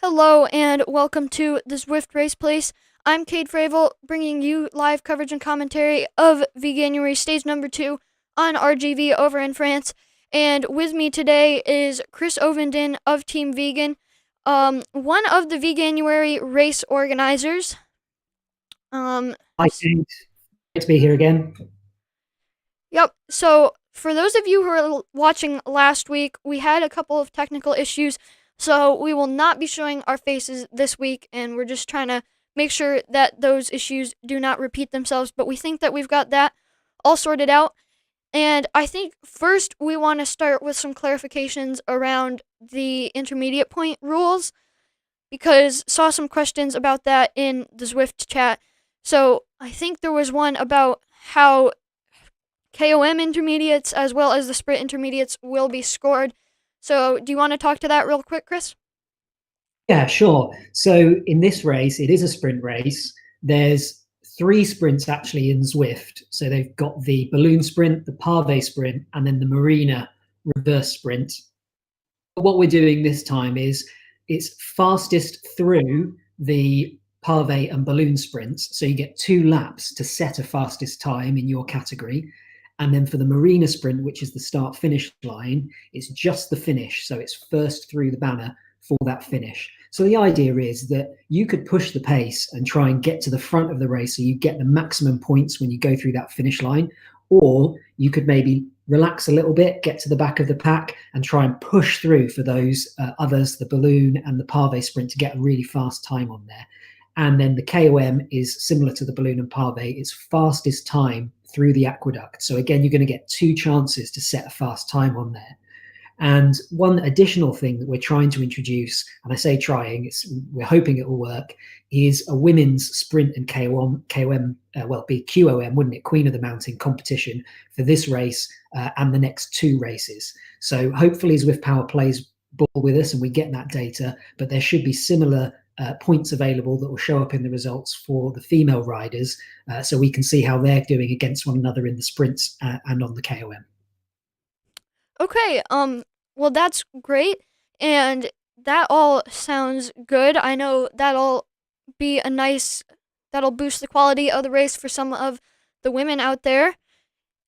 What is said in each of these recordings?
Hello and welcome to the Zwift Race Place. I'm Cade Fravel, bringing you live coverage and commentary of Veganuary Stage number 2 on R.G.V over in France. And with me today is Chris Ovenden of Team Vegan, one of the Veganuary race organizers. Hi, Kate. Great to be here again. Yep, so for those of you who were watching last week, we had a couple of technical issues. So we will not be showing our faces this week, and we're just trying to make sure that those issues do not repeat themselves. But we think that we've got that all sorted out. And I think first we want to start with some clarifications around the intermediate point rules, because saw some questions about that in the Zwift chat. So I think there was one about how KOM intermediates as well as the sprint intermediates will be scored. So do you want to talk to that real quick, Chris? Yeah, sure. So in this race, it is a sprint race. There's three sprints actually in Zwift. So they've got the balloon sprint, the pave sprint, and then the Marina reverse sprint. But what we're doing this time is it's fastest through the pave and balloon sprints. So you get 2 laps to set a fastest time in your category. And then for the Marina Sprint, which is the start finish line, it's just the finish. So it's first through the banner for that finish. So the idea is that you could push the pace and try and get to the front of the race so you get the maximum points when you go through that finish line. Or you could maybe relax a little bit, get to the back of the pack and try and push through for those others, the balloon and the pave sprint, to get a really fast time on there. And then the KOM is similar to the balloon and pave. It's fastest time through the aqueduct. So again, you're going to get 2 chances to set a fast time on there. And one additional thing that we're trying to introduce, and I say trying, we're hoping it will work, is a women's sprint and it'd be QOM, wouldn't it? Queen of the Mountain competition for this race and the next 2 races. So hopefully Zwift Power plays ball with us and we get that data, but there should be similar points available that will show up in the results for the female riders, so we can see how they're doing against one another in the sprints and on the KOM. Okay, well that's great, and that all sounds good. I know that'll boost the quality of the race for some of the women out there.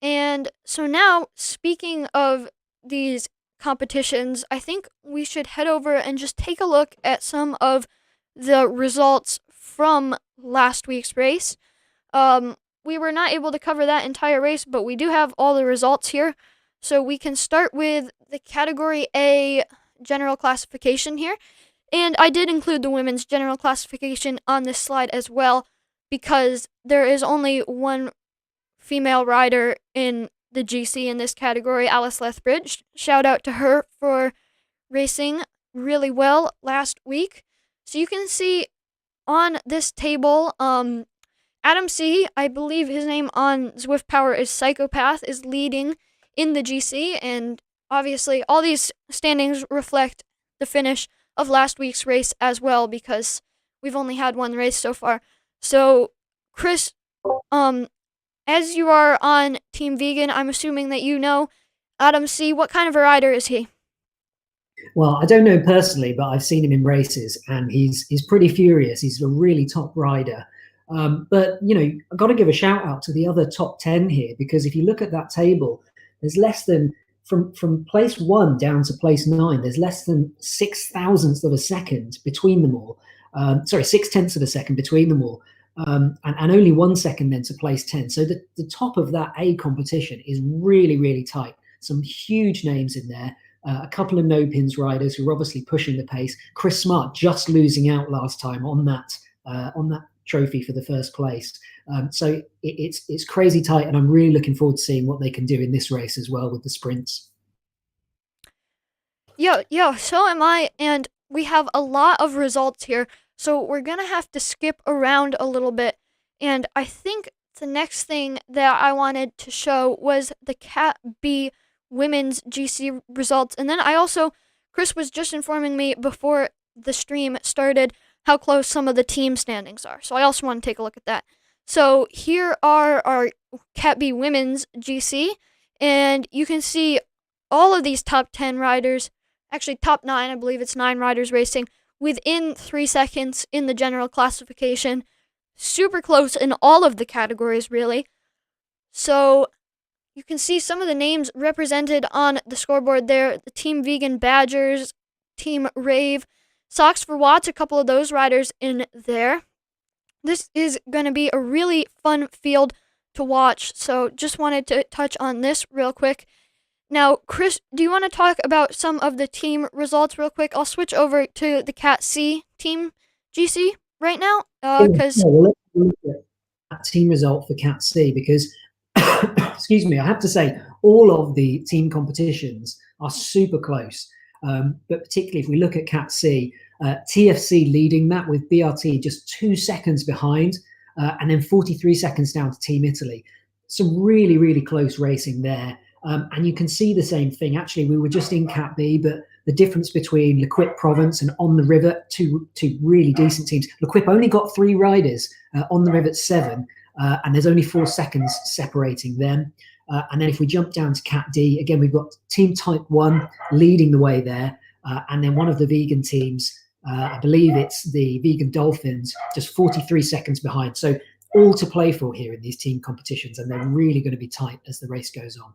And so now, speaking of these competitions, I think we should head over and just take a look at some of the results from last week's race. We were not able to cover that entire race, but we do have all the results here. So we can start with the Category A general classification here. And I did include the women's general classification on this slide as well, because there is only one female rider in the GC in this category, Alice Lethbridge. Shout out to her for racing really well last week. So you can see on this table, Adam C., I believe his name on Zwift Power is Psychopath, is leading in the GC, and obviously all these standings reflect the finish of last week's race as well, because we've only had one race so far. So, Chris, as you are on Team Vegan, I'm assuming that you know Adam C. What kind of a rider is he? Well, I don't know him personally, but I've seen him in races, and he's pretty furious. He's a really top rider. But I've got to give a shout out to the other top 10 here, because if you look at that table, there's less than from place 1 down to place 9. There's less than 6 thousandths of a second between them all. 6/10 of a second between them all. And only 1 second then to place 10. So the top of that A competition is really, really tight. Some huge names in there. A couple of no-pins riders who are obviously pushing the pace. Chris Smart just losing out last time on that trophy for the first place. So it's crazy tight, and I'm really looking forward to seeing what they can do in this race as well with the sprints. Yeah, so am I, and we have a lot of results here, so we're gonna have to skip around a little bit. And I think the next thing that I wanted to show was the Cat B women's GC results. And then Chris was just informing me before the stream started how close some of the team standings are. So I also want to take a look at that. So here are our Cat B women's GC, and you can see all of these top 10 riders, actually top 9, I believe it's 9 riders racing, within 3 seconds in the general classification. Super close in all of the categories, really. So you can see some of the names represented on the scoreboard there. The Team Vegan Badgers, Team Rave, Socks for Watts, a couple of those riders in there. This is going to be a really fun field to watch, so just wanted to touch on this real quick. Now, Chris, do you want to talk about some of the team results real quick? I'll switch over to the Cat C Team GC right now, because well, let's look at that team result for Cat C, because excuse me, I have to say all of the team competitions are super close, but particularly if we look at Cat C, TFC leading that with BRT just 2 seconds behind, and then 43 seconds down to Team Italy. Some really, really close racing there. And you can see the same thing. Actually, we were just in Cat B, but the difference between L'Equipe Provence and On the River, two really decent teams. L'Equipe only got 3 riders, On the River 7, and there's only 4 seconds separating them. And then if we jump down to Cat D, again, we've got Team Type 1 leading the way there. And then one of the vegan teams, I believe it's the Vegan Dolphins, just 43 seconds behind. So all to play for here in these team competitions, and they're really going to be tight as the race goes on.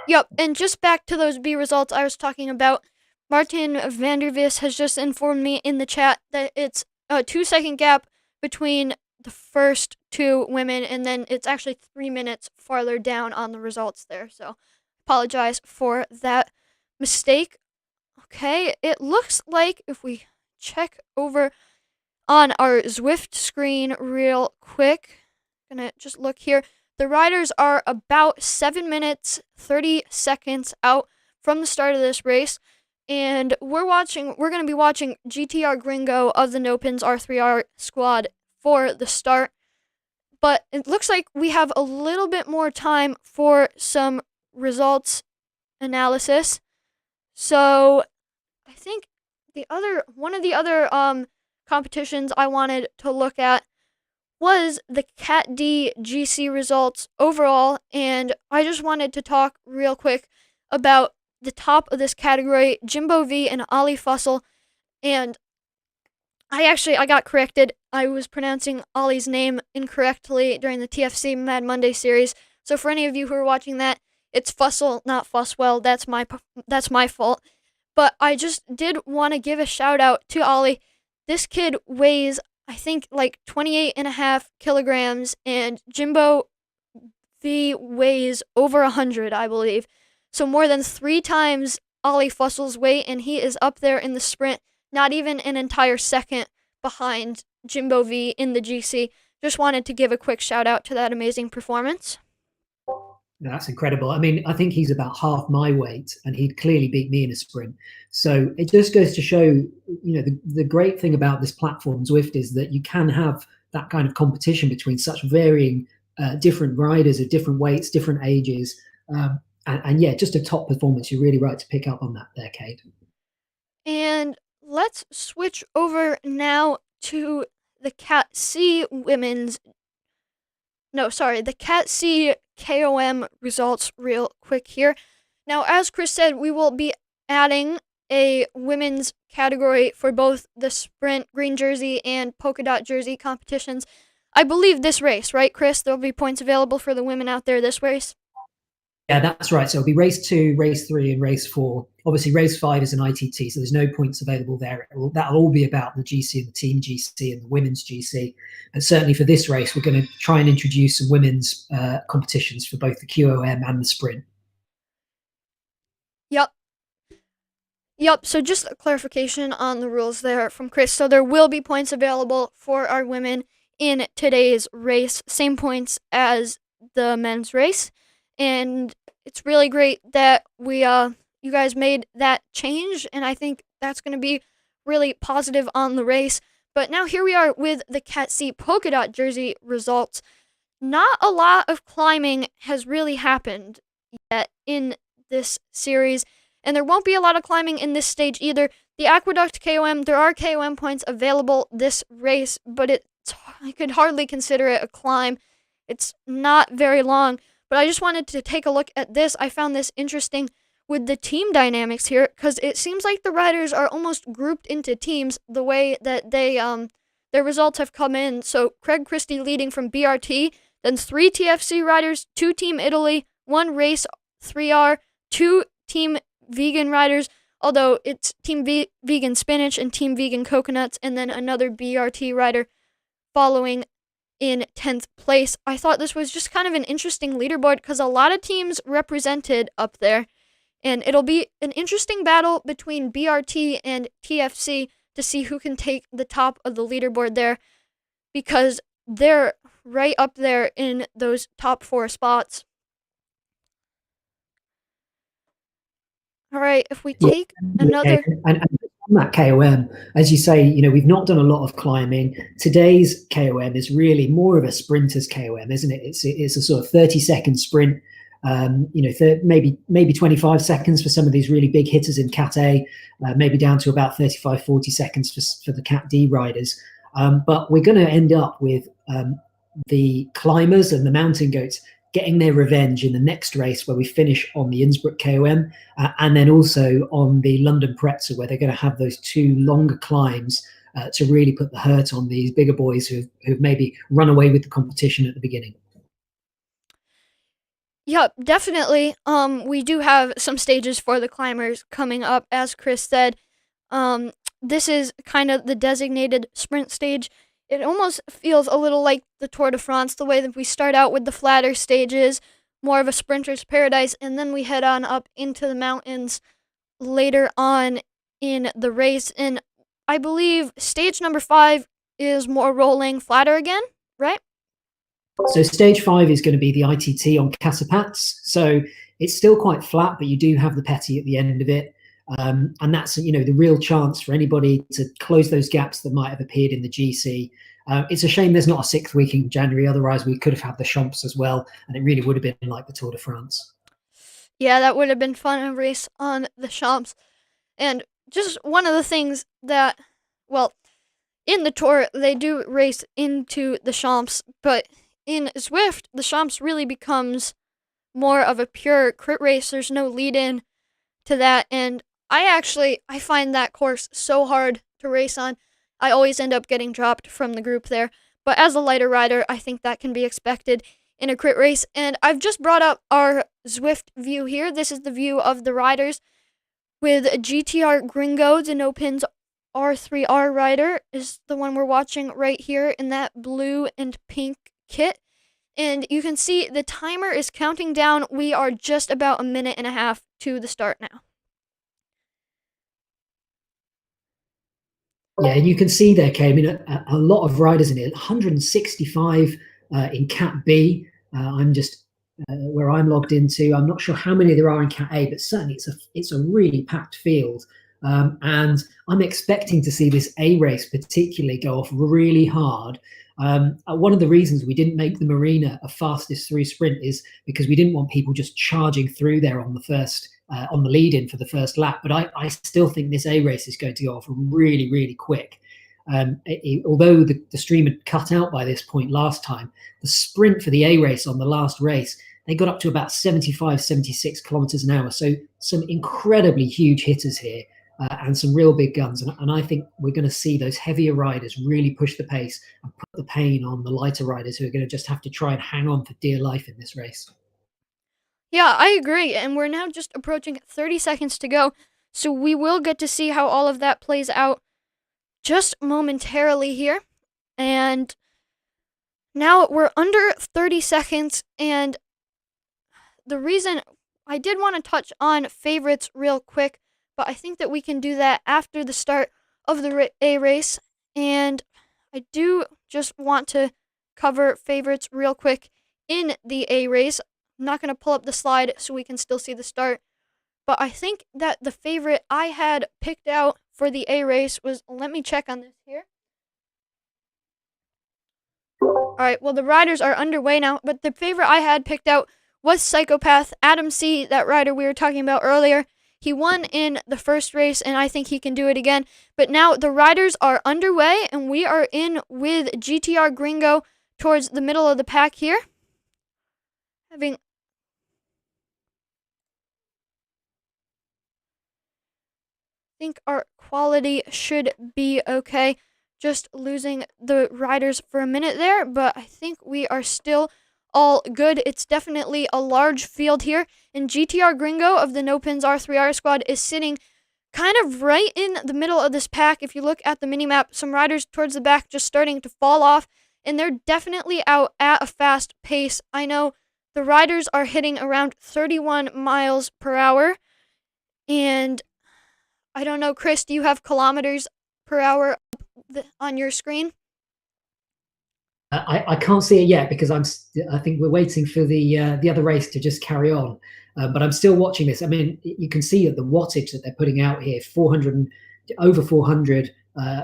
Yep, and just back to those B results I was talking about, Martin van der Vis has just informed me in the chat that it's a 2-second gap between the first 2 women, and then it's actually 3 minutes farther down on the results there. So apologize for that mistake. Okay, it looks like if we check over on our Zwift screen real quick, gonna just look here. The riders are about 7 minutes, 30 seconds out from the start of this race. And we're going to be watching GTR Gringo of the No Pins R3R squad for the start. But it looks like we have a little bit more time for some results analysis. So I think one of the other competitions I wanted to look at was the Cat D GC results overall, and I just wanted to talk real quick about the top of this category, Jimbo V and Ollie Fussell. And I got corrected. I was pronouncing Ollie's name incorrectly during the TFC Mad Monday series. So for any of you who are watching that, it's Fussell, not Fusswell. That's my fault. But I just did want to give a shout out to Ollie. This kid weighs, I think, like 28.5 kilograms, and Jimbo V weighs over 100, I believe. So more than 3 times Ollie Fussell's weight, and he is up there in the sprint, not even an entire second behind Jimbo V in the GC. Just wanted to give a quick shout out to that amazing performance. That's incredible. I mean, I think he's about half my weight, and he'd clearly beat me in a sprint. So it just goes to show, the great thing about this platform, Zwift, is that you can have that kind of competition between such varying different riders of different weights, different ages. And yeah, just a top performance. You're really right to pick up on that there, Kate. And let's switch over now to the Cat C the Cat C KOM results real quick here. Now, as Chris said, we will be adding a women's category for both the Sprint Green Jersey and Polka Dot Jersey competitions. I believe this race, right, Chris? There'll be points available for the women out there this race. Yeah, that's right. So it'll be race 2, race 3, and race 4. Obviously, race 5 is an ITT, so there's no points available there. That'll all be about the GC and the team GC and the women's GC. And certainly for this race, we're going to try and introduce some women's competitions for both the QOM and the sprint. Yep, so just a clarification on the rules there from Chris. So there will be points available for our women in today's race, same points as the men's race. And it's really great that you guys made that change, and I think that's going to be really positive on the race. But now here we are with the Cat C Polka Dot Jersey results. Not a lot of climbing has really happened yet in this series, and there won't be a lot of climbing in this stage either. The Aqueduct KOM, there are KOM points available this race, but I could hardly consider it a climb. It's not very long. But I just wanted to take a look at this. I found this interesting. with the team dynamics here, because it seems like the riders are almost grouped into teams the way that their results have come in. So Craig Christie leading from BRT, then 3 TFC riders, 2 Team Italy, 1 Race 3R, 2 Team Vegan riders, although it's Team Vegan Spinach and Team Vegan Coconuts, and then another BRT rider following in 10th place. I thought this was just kind of an interesting leaderboard because a lot of teams represented up there, and it'll be an interesting battle between BRT and TFC to see who can take the top of the leaderboard there, because they're right up there in those top 4 spots. All right, if we take another... And on that KOM, as you say, we've not done a lot of climbing. Today's KOM is really more of a sprinter's KOM, isn't it? It's a sort of 30-second sprint, maybe 25 seconds for some of these really big hitters in Cat A, maybe down to about 35, 40 seconds for the Cat D riders. But we're going to end up with the climbers and the mountain goats getting their revenge in the next race, where we finish on the Innsbruck KOM, and then also on the London Pretzel, where they're going to have those 2 longer climbs to really put the hurt on these bigger boys who've maybe run away with the competition at the beginning. Yep, definitely. We do have some stages for the climbers coming up, as Chris said. This is kind of the designated sprint stage. It almost feels a little like the Tour de France, the way that we start out with the flatter stages, more of a sprinter's paradise, and then we head on up into the mountains later on in the race. And I believe stage number 5 is more rolling, flatter again, right? So stage 5 is going to be the ITT on Casapats. So it's still quite flat, but you do have the petty at the end of it. And that's, the real chance for anybody to close those gaps that might have appeared in the GC. It's a shame there's not a 6th week in January. Otherwise, we could have had the Champs as well, and it really would have been like the Tour de France. Yeah, that would have been fun, a race on the Champs. And just one of the things that, well, in the Tour, they do race into the Champs, but in Zwift, the Champs really becomes more of a pure crit race. There's no lead-in to that, and I find that course so hard to race on. I always end up getting dropped from the group there. But as a lighter rider, I think that can be expected in a crit race. And I've just brought up our Zwift view here. This is the view of the riders with GTR Gringo, the no pins R3R rider is the one we're watching right here in that blue and pink kit. And you can see the timer is counting down. We are just about a minute and a half to the start now. Yeah, and you can see there, Kay, a lot of riders in it. 165 in Cat B. I'm just where I'm logged into. I'm not sure how many there are in Cat A, but certainly it's a really packed field. And I'm expecting to see this A race particularly go off really hard. One of the reasons we didn't make the Marina a fastest through sprint is because we didn't want people just charging through there on the first on the lead-in for the first lap. But I still think this A race is going to go off really, really quick. Although the stream had cut out by this point last time, the sprint for the A race on the last race, they got up to about 75, 76 kilometers an hour. So some incredibly huge hitters here. And some real big guns. And I think we're going to see those heavier riders really push the pace and put the pain on the lighter riders who are going to just have to try and hang on for dear life in this race. Yeah, I agree. And we're now just approaching 30 seconds to go. So we will get to see how all of that plays out just momentarily here. And now we're under 30 seconds. And the reason I did want to touch on favorites real quick, but I think that we can do that after the start of the A race. And I do just want to cover favorites real quick in the A race. I'm not going to pull up the slide so we can still see the start. But I think that the favorite I had picked out for the A race was, let me check on this here. All right, well, the riders are underway now, but the favorite I had picked out was Psychopath. Adam C., that rider we were talking about earlier. He won in the first race, and I think he can do it again. But now the riders are underway, and we are in with GTR Gringo towards the middle of the pack here. think our quality should be okay. Just losing the riders for a minute there, but I think we are still all good. It's definitely a large field here, and GTR Gringo of the No Pins R3R squad is sitting kind of right in the middle of this pack. If you look at the minimap, some riders towards the back just starting to fall off, and they're definitely out at a fast pace. I know the riders are hitting around 31 miles per hour, and I don't know, Chris, do you have kilometers per hour up on your screen? I can't see it yet because I think we're waiting for the other race to just carry on. But I'm still watching this. I mean, you can see the wattage that they're putting out here: 400, over 400,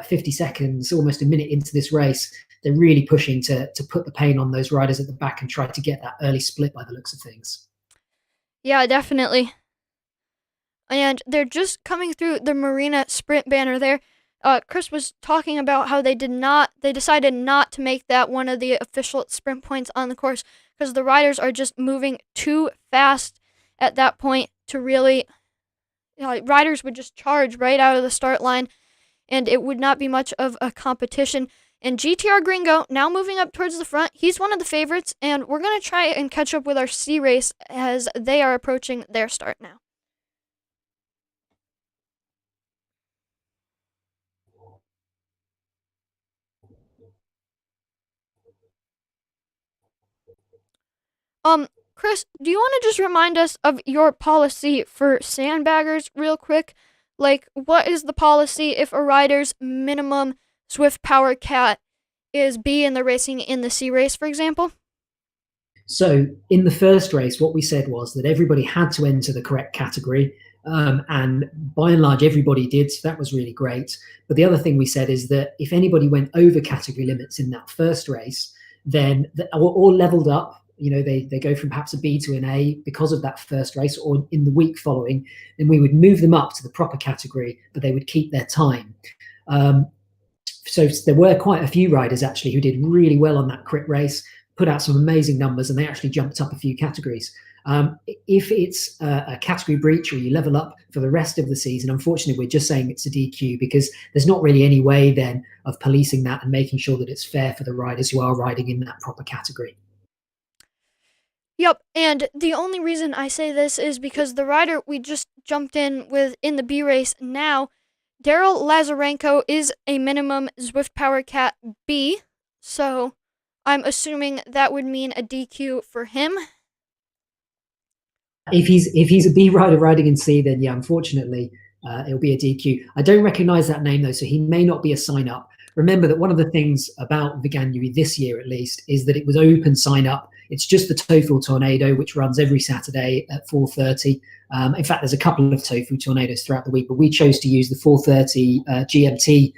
50 seconds, almost a minute into this race. They're really pushing to put the pain on those riders at the back and try to get that early split by the looks of things. Yeah, definitely. And they're just coming through the Marina Sprint banner there. Chris was talking about how they decided not to make that one of the official sprint points on the course because the riders are just moving too fast at that point to really, riders would just charge right out of the start line and it would not be much of a competition. And GTR Gringo now moving up towards the front. He's one of the favorites, and we're going to try and catch up with our C race as they are approaching their start now. Chris, do you want to just remind us of your policy for sandbaggers real quick? Like, what is the policy if a rider's minimum Swift Power Cat is B and they're racing in the C race, for example? So in the first race, what we said was that everybody had to enter the correct category. And by and large, everybody did. So that was really great. But the other thing we said is that if anybody went over category limits in that first race, then or leveled up, they go from perhaps a B to an A because of that first race, or in the week following, then we would move them up to the proper category, but they would keep their time. So there were quite a few riders actually who did really well on that crit race, put out some amazing numbers, and they actually jumped up a few categories. If it's a category breach or you level up for the rest of the season, unfortunately, we're just saying it's a DQ because there's not really any way then of policing that and making sure that it's fair for the riders who are riding in that proper category. Yep, and the only reason I say this is because the rider we just jumped in with in the B race now, Daryl Lazarenko, is a minimum Zwift Power Cat B, so I'm assuming that would mean a DQ for him. If he's a B rider riding in C, then yeah, unfortunately, it'll be a DQ. I don't recognize that name though, so he may not be a sign up. Remember that one of the things about Veganuary this year, at least, is that it was open sign up. It's just the Tofu Tornado, which runs every Saturday at 4:30. In fact, there's a couple of Tofu Tornadoes throughout the week, but we chose to use the 4:30 GMT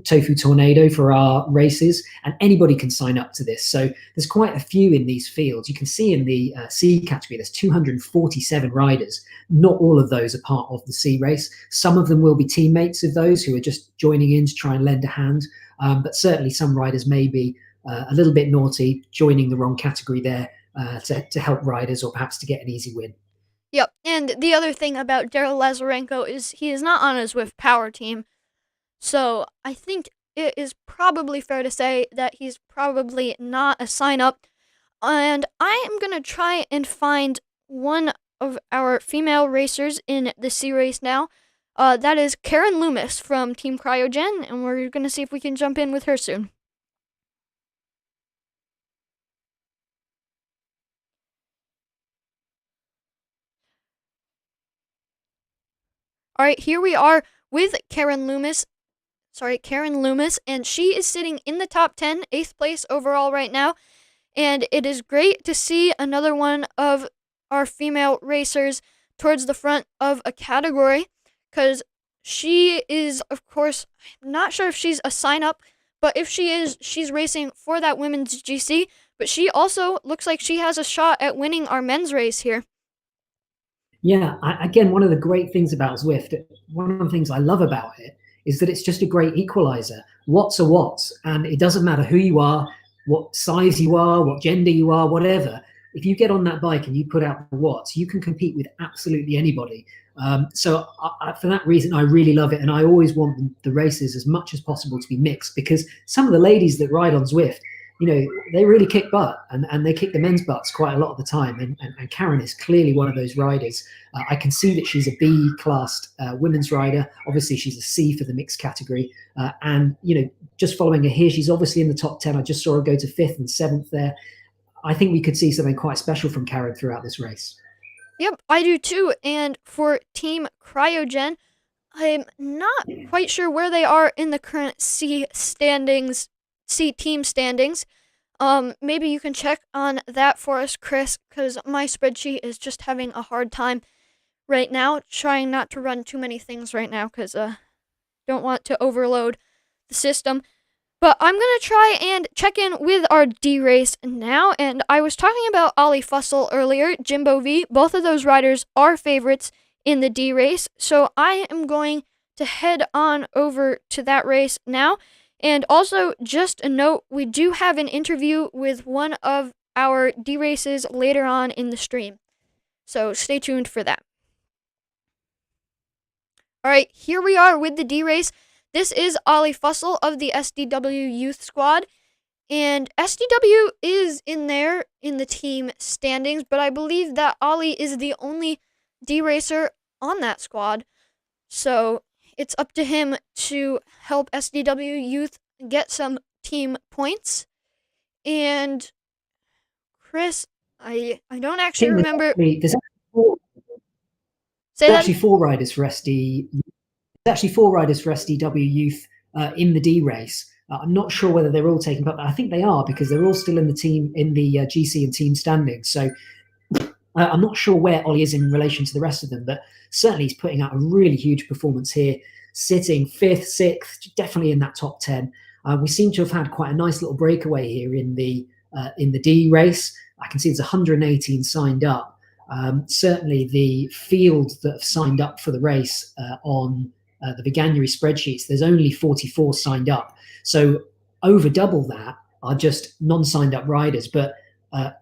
Tofu Tornado for our races, and anybody can sign up to this. So there's quite a few in these fields. You can see in the C category, there's 247 riders. Not all of those are part of the C race. Some of them will be teammates of those who are just joining in to try and lend a hand. But certainly some riders may be a little bit naughty, joining the wrong category there to help riders or perhaps to get an easy win. Yep, and the other thing about Daryl Lazarenko is he is not on a Zwift Power team. So I think it is probably fair to say that he's probably not a sign up. And I am going to try and find one of our female racers in the C race now. That is Karen Loomis from Team Cryogen, and we're going to see if we can jump in with her soon. All right, here we are with Karen Loomis, and she is sitting in the top 10, 8th place overall right now. And it is great to see another one of our female racers towards the front of a category, because she is, of course, I'm not sure if she's a sign up, but if she is, she's racing for that women's GC. But she also looks like she has a shot at winning our men's race here. Yeah, again, one of the great things about Zwift, one of the things I love about it, is that it's just a great equalizer. What's a what? And it doesn't matter who you are, what size you are, what gender you are, whatever. if you get on that bike and you put out the watts, you can compete with absolutely anybody. So for that reason, I really love it, and I always want the races as much as possible to be mixed, because some of the ladies that ride on Zwift, they really kick butt, and they kick the men's butts quite a lot of the time. And Karen is clearly one of those riders. I can see that she's a B-classed women's rider. Obviously, she's a C for the mixed category. And just following her here, she's obviously in the top 10. I just saw her go to 5th and 7th there. I think we could see something quite special from Karen throughout this race. Yep, I do too. And for Team Cryogen, I'm not quite sure where they are in the current C team standings. Maybe you can check on that for us, Chris, because my spreadsheet is just having a hard time right now, trying not to run too many things right now, because don't want to overload the system. But I'm going to try and check in with our D race now. And I was talking about Ollie Fussell earlier, Jimbo V. Both of those riders are favorites in the D race. So I am going to head on over to that race now. And also, just a note, we do have an interview with one of our D races later on in the stream. So stay tuned for that. All right, here we are with the D race. This is Ollie Fussell of the SDW Youth Squad, and SDW is in there in the team standings, but I believe that Ollie is the only D-racer on that squad, so it's up to him to help SDW Youth get some team points. And Chris, I don't actually remember. There's actually four riders for SDW Youth in the D race. I'm not sure whether they're all taking part. I think they are, because they're all still in the GC and team standings. So I'm not sure where Ollie is in relation to the rest of them, but certainly he's putting out a really huge performance here, sitting 5th, 6th, definitely in that top 10. We seem to have had quite a nice little breakaway here in the D race. I can see there's 118 signed up. Certainly the field that have signed up for the race on the Veganuary spreadsheets, there's only 44 signed up. So over double that are just non-signed up riders. But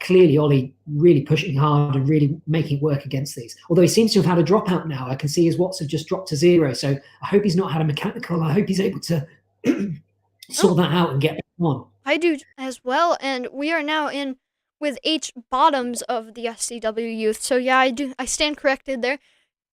clearly Ollie really pushing hard and really making it work against these. Although he seems to have had a dropout now. I can see his watts have just dropped to 0. So I hope he's not had a mechanical. I hope he's able to sort that out and get on. I do as well. And we are now in with H Bottoms of the SCW Youth. So yeah, I stand corrected there.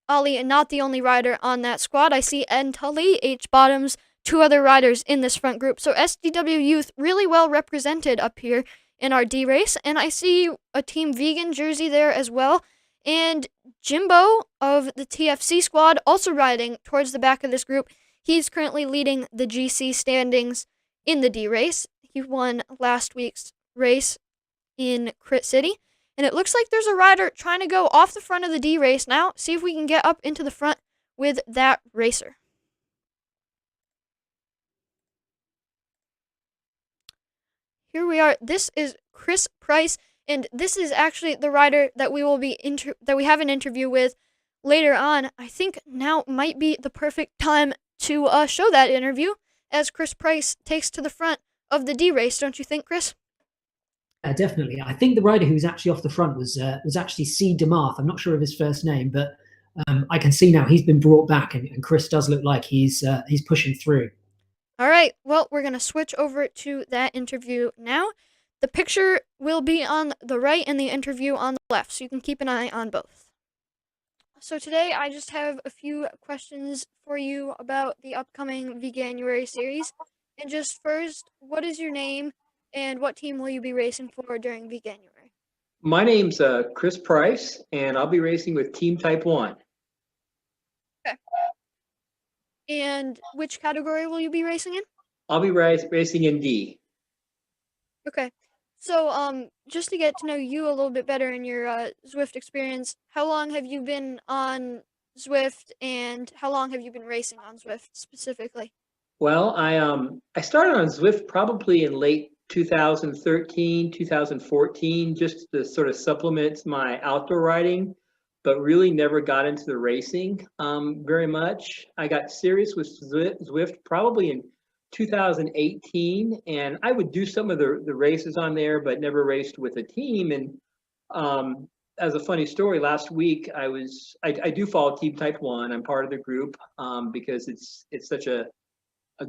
Ollie, not the only rider on that squad. I see N Tully, H Bottoms, 2 other riders in this front group. So SDW Youth really well represented up here in our D race. And I see a Team Vegan jersey there as well. And Jimbo of the TFC squad also riding towards the back of this group. He's currently leading the GC standings in the D race. He won last week's race in Crit City. And it looks like there's a rider trying to go off the front of the D race now. See if we can get up into the front with that racer. Here we are. This is Chris Price, and this is actually the rider that we will be that we have an interview with later on. I think now might be the perfect time to show that interview as Chris Price takes to the front of the D race. Don't you think, Chris? Definitely. I think the rider who was actually off the front was actually C. DeMarth. I'm not sure of his first name, but I can see now he's been brought back, and Chris does look like he's pushing through. All right. Well, we're going to switch over to that interview now. The picture will be on the right and the interview on the left, so you can keep an eye on both. So today I just have a few questions for you about the upcoming Veganuary series. And just first, what is your name? And what team will you be racing for during Veganuary? My name's Chris Price, and I'll be racing with Team Type 1. Okay. And which category will you be racing in? I'll be racing in D. Okay. So, just to get to know you a little bit better in your Zwift experience, how long have you been on Zwift, and how long have you been racing on Zwift specifically? Well, I started on Zwift probably in late 2013, 2014, just to sort of supplement my outdoor riding, but really never got into the racing very much. I got serious with Zwift probably in 2018, and I would do some of the races on there, but never raced with a team. And As a funny story, last week I do follow Team Type 1. I'm part of the group because it's such a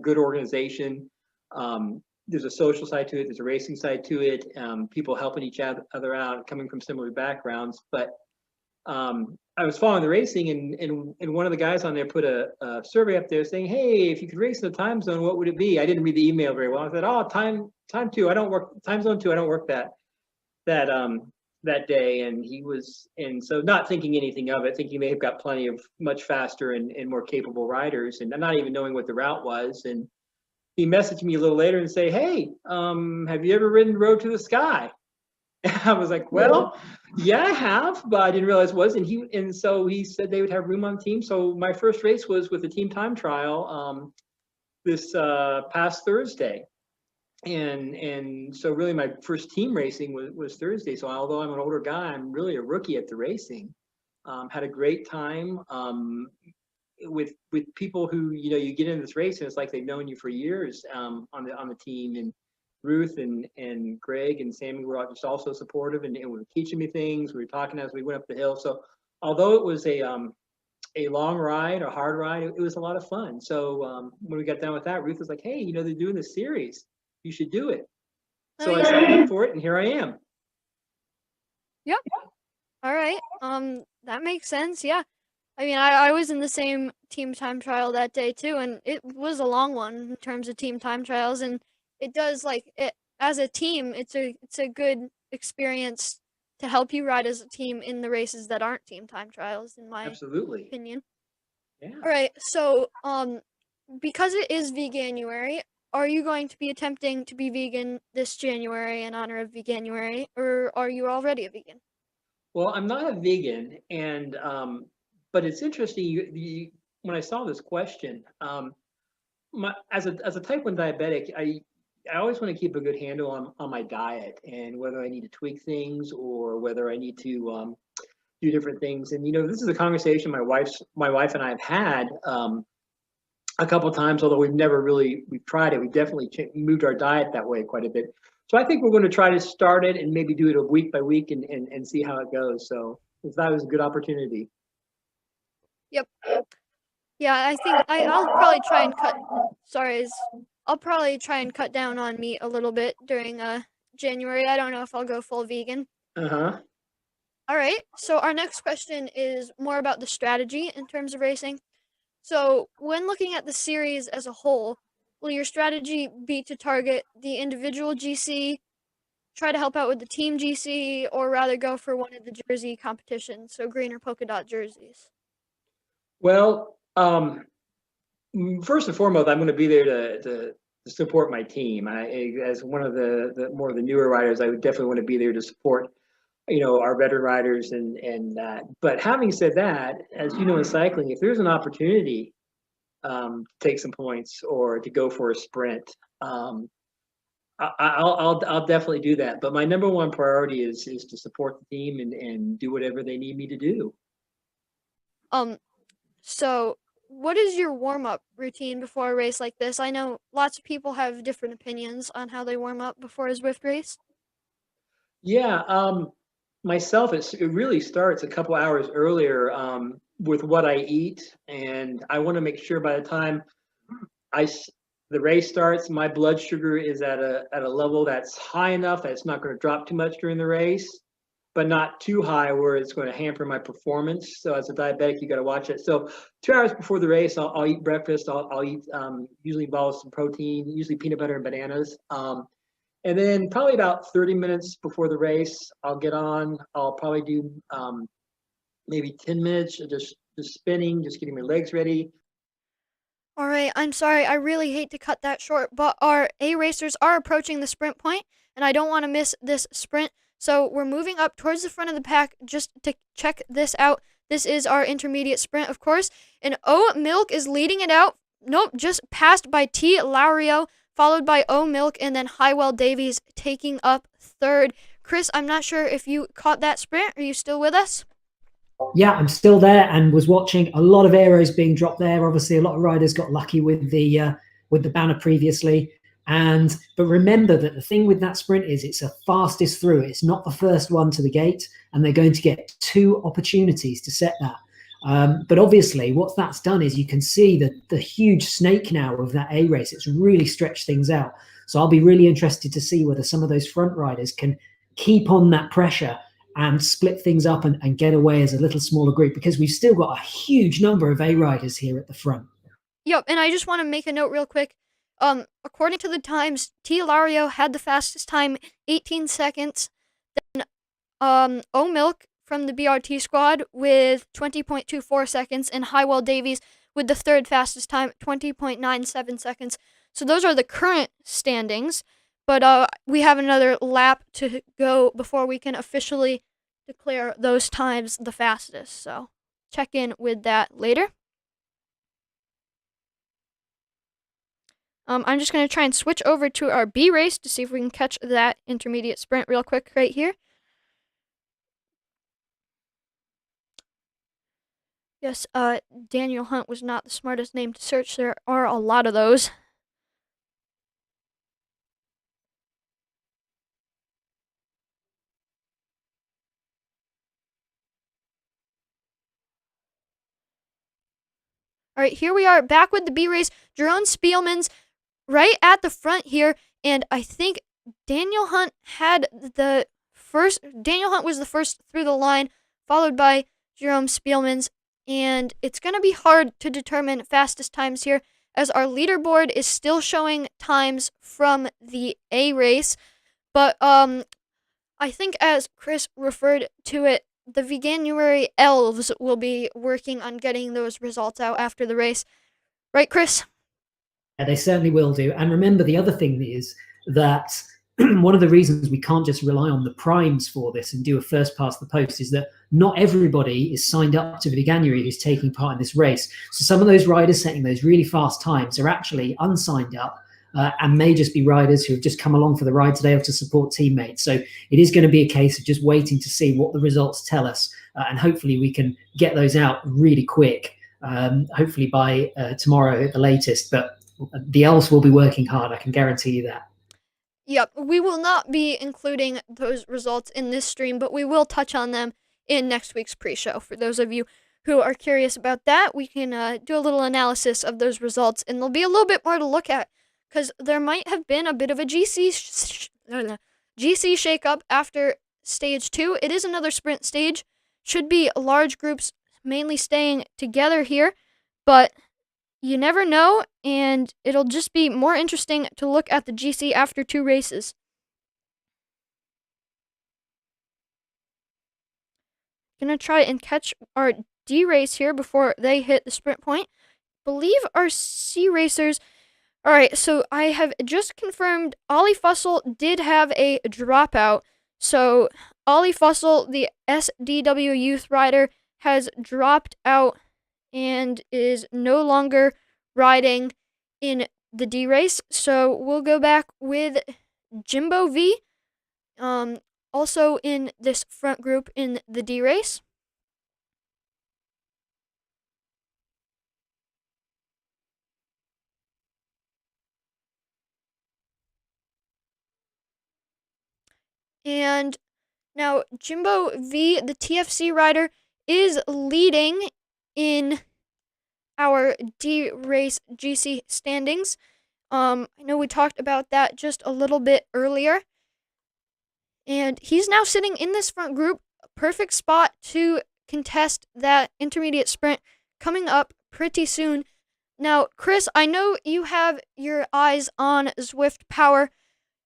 good organization. There's a social side to it. There's a racing side to it. People helping each other out, coming from similar backgrounds. But I was following the racing, and one of the guys on there put a survey up there saying, "Hey, if you could race in the time zone, what would it be?" I didn't read the email very well. I said, "Oh, time two. I don't work time zone 2. I don't work that day." And so not thinking anything of it, thinking they've got plenty of much faster and more capable riders, and not even knowing what the route was. And he messaged me a little later and say, "Hey, have you ever ridden Road to the Sky?" I was like, "Well, yeah, I have, but I didn't realize it was." And so he said they would have room on the team. So my first race was with the team time trial this past Thursday. And so really my first team racing was Thursday. So although I'm an older guy, I'm really a rookie at the racing. Had a great time with people who, you get in this race and it's like they've known you for years on the team. And Ruth and Greg and Sammy were just also supportive and were teaching me things. We were talking as we went up the hill. So although it was a long ride, a hard ride, it was a lot of fun. So when we got done with that, Ruth was like, "Hey, they're doing this series. You should do it." So I signed up for it, and here I am. Yep. All right. That makes sense. Yeah. I mean, I was in the same team time trial that day too, and it was a long one in terms of team time trials, and it does as a team, it's a good experience to help you ride as a team in the races that aren't team time trials, in my Absolutely opinion. Yeah. All right. So, because it is Veganuary, are you going to be attempting to be vegan this January in honor of Veganuary, or are you already a vegan? Well, I'm not a vegan, and but it's interesting. When I saw this question, as a type 1 diabetic, I always want to keep a good handle on my diet and whether I need to tweak things or whether I need to do different things. And this is a conversation my wife and I have had a couple of times, although we've tried it. We've definitely moved our diet that way quite a bit. So I think we're going to try to start it and maybe do it a week by week and see how it goes. So that was a good opportunity. Yep. Yeah, I think I'll probably try and cut. Sorry, I'll probably try and cut down on meat a little bit during January. I don't know if I'll go full vegan. Uh-huh. All right. So our next question is more about the strategy in terms of racing. So when looking at the series as a whole, will your strategy be to target the individual GC, try to help out with the team GC, or rather go for one of the jersey competitions, so green or polka dot jerseys? Well, first and foremost, I'm going to be there to support my team. As one of the more of the newer riders, I would definitely want to be there to support, our veteran riders and that. But having said that, as you know, in cycling, if there's an opportunity to take some points or to go for a sprint, I'll definitely do that. But my number one priority is to support the team and do whatever they need me to do. So what is your warm-up routine before a race like this? I know lots of people have different opinions on how they warm up before a Zwift race. Yeah, myself, it really starts a couple hours earlier with what I eat, and I want to make sure by the time the race starts, my blood sugar is at a level that's high enough that it's not going to drop too much during the race, but not too high where it's going to hamper my performance. So as a diabetic, you got to watch it. So 2 hours before the race, I'll eat breakfast. I'll eat usually involves some protein, usually peanut butter and bananas. And then probably about 30 minutes before the race, I'll get on. I'll probably do maybe 10 minutes of just spinning, just getting my legs ready. All right, I'm sorry. I really hate to cut that short, but our A racers are approaching the sprint point, and I don't want to miss this sprint. So we're moving up towards the front of the pack just to check this out. This is our intermediate sprint, of course. And O Milk is leading it out. Nope, just passed by T Laurio, followed by O Milk, and then Highwell Davies taking up third. Chris, I'm not sure if you caught that sprint. Are you still with us? Yeah, I'm still there and was watching a lot of arrows being dropped there. Obviously, a lot of riders got lucky with the banner previously. But But remember that the thing with that sprint is it's a fastest through. It's not the first one to the gate, and they're going to get 2 opportunities to set that. But obviously what that's done is you can see the huge snake now of that A race. It's really stretched things out. So I'll be really interested to see whether some of those front riders can keep on that pressure and split things up and get away as a little smaller group, because we've still got a huge number of A riders here at the front. Yep, and I just want to make a note real quick. According to the times, T. Lario had the fastest time, 18 seconds. Then, O Milk from the BRT squad with 20.24 seconds, and Highwell Davies with the third fastest time, 20.97 seconds. So those are the current standings, but we have another lap to go before we can officially declare those times the fastest. So check in with that later. I'm just going to try and switch over to our B race to see if we can catch that intermediate sprint real quick right here. Yes, Daniel Hunt was not the smartest name to search. There are a lot of those. All right, here we are back with the B race. Jerome Spielman's right at the front here, and I think Daniel Hunt was the first through the line, followed by Jerome Spielman's, and it's going to be hard to determine fastest times here, as our leaderboard is still showing times from the A race, but I think, as Chris referred to it, the Veganuary elves will be working on getting those results out after the race. Right, Chris? Yeah, they certainly will do. And remember, the other thing is that one of the reasons we can't just rely on the primes for this and do a first past the post is that not everybody is signed up to Veganuary who's taking part in this race. So some of those riders setting those really fast times are actually unsigned up, and may just be riders who have just come along for the ride today or to support teammates. So it is going to be a case of just waiting to see what the results tell us, and hopefully we can get those out really quick, hopefully by tomorrow at the latest. But the elves will be working hard, I can guarantee you that. Yep, we will not be including those results in this stream, but we will touch on them in next week's pre-show. For those of you who are curious about that, we can do a little analysis of those results, and there'll be a little bit more to look at, because there might have been a bit of a GC shakeup after Stage 2. It is another sprint stage. Should be large groups mainly staying together here, but you never know, and it'll just be more interesting to look at the GC after 2 races. Gonna try and catch our D race here before they hit the sprint point. Believe our C racers. All right, so I have just confirmed Ollie Fussell did have a dropout. So Ollie Fussell, the SDW youth rider, has dropped out and is no longer riding in the D race. So we'll go back with Jimbo V, also in this front group in the D race. And now Jimbo V, the TFC rider, is leading in our D race GC standings. I know we talked about that just a little bit earlier. And he's now sitting in this front group, perfect spot to contest that intermediate sprint coming up pretty soon. Now, Chris, I know you have your eyes on Zwift Power.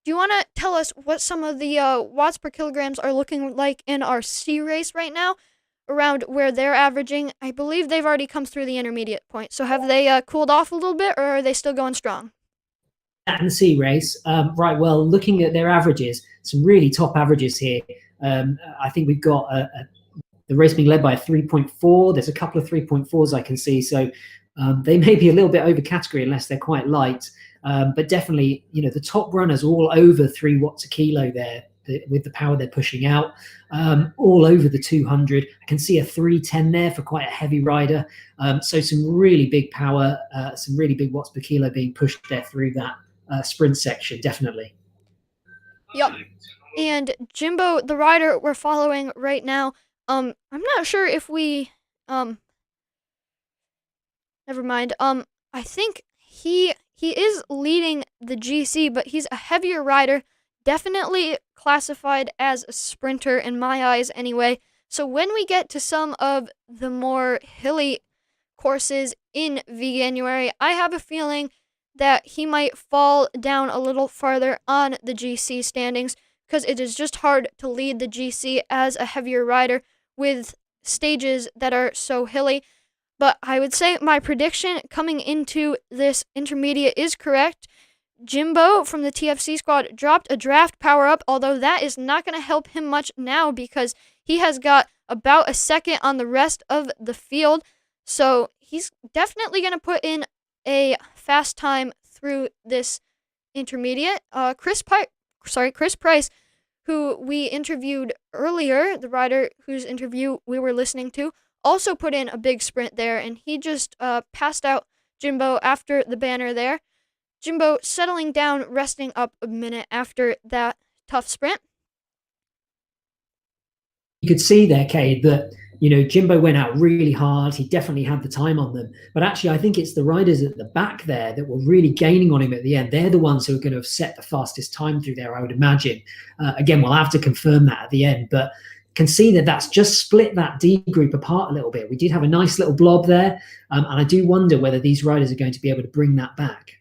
Do you want to tell us what some of the watts per kilograms are looking like in our C race right now, around where they're averaging? I believe they've already come through the intermediate point. So have they cooled off a little bit, or are they still going strong? In the C race, right, well, looking at their averages, some really top averages here. I think we've got the race being led by a 3.4. There's a couple of 3.4s I can see. So they may be a little bit over category unless they're quite light. But definitely, you know, the top runners all over 3 watts a kilo there with the power they're pushing out, all over the 200. I can see a 310 there for quite a heavy rider. So some really big power, some really big watts per kilo being pushed there through that sprint section, definitely. Yep. And Jimbo, the rider we're following right now, I'm not sure if we, never mind. I think he is leading the GC, but he's a heavier rider, definitely classified as a sprinter in my eyes anyway. So when we get to some of the more hilly courses in Veganuary, I have a feeling that he might fall down a little farther on the GC standings because it is just hard to lead the GC as a heavier rider with stages that are so hilly. But I would say my prediction coming into this intermediate is correct. Jimbo from the TFC squad dropped a draft power up, although that is not going to help him much now because he has got about a second on the rest of the field. So he's definitely going to put in a fast time through this intermediate. Chris Price, who we interviewed earlier, the rider whose interview we were listening to, also put in a big sprint there, and he just passed out Jimbo after the banner there. Jimbo settling down, resting up a minute after that tough sprint. You could see there, Cade, that Jimbo went out really hard. He definitely had the time on them. But actually, I think it's the riders at the back there that were really gaining on him at the end. They're the ones who are going to have set the fastest time through there, I would imagine. Again, we'll have to confirm that at the end. But can see that that's just split that D group apart a little bit. We did have a nice little blob there. And I do wonder whether these riders are going to be able to bring that back.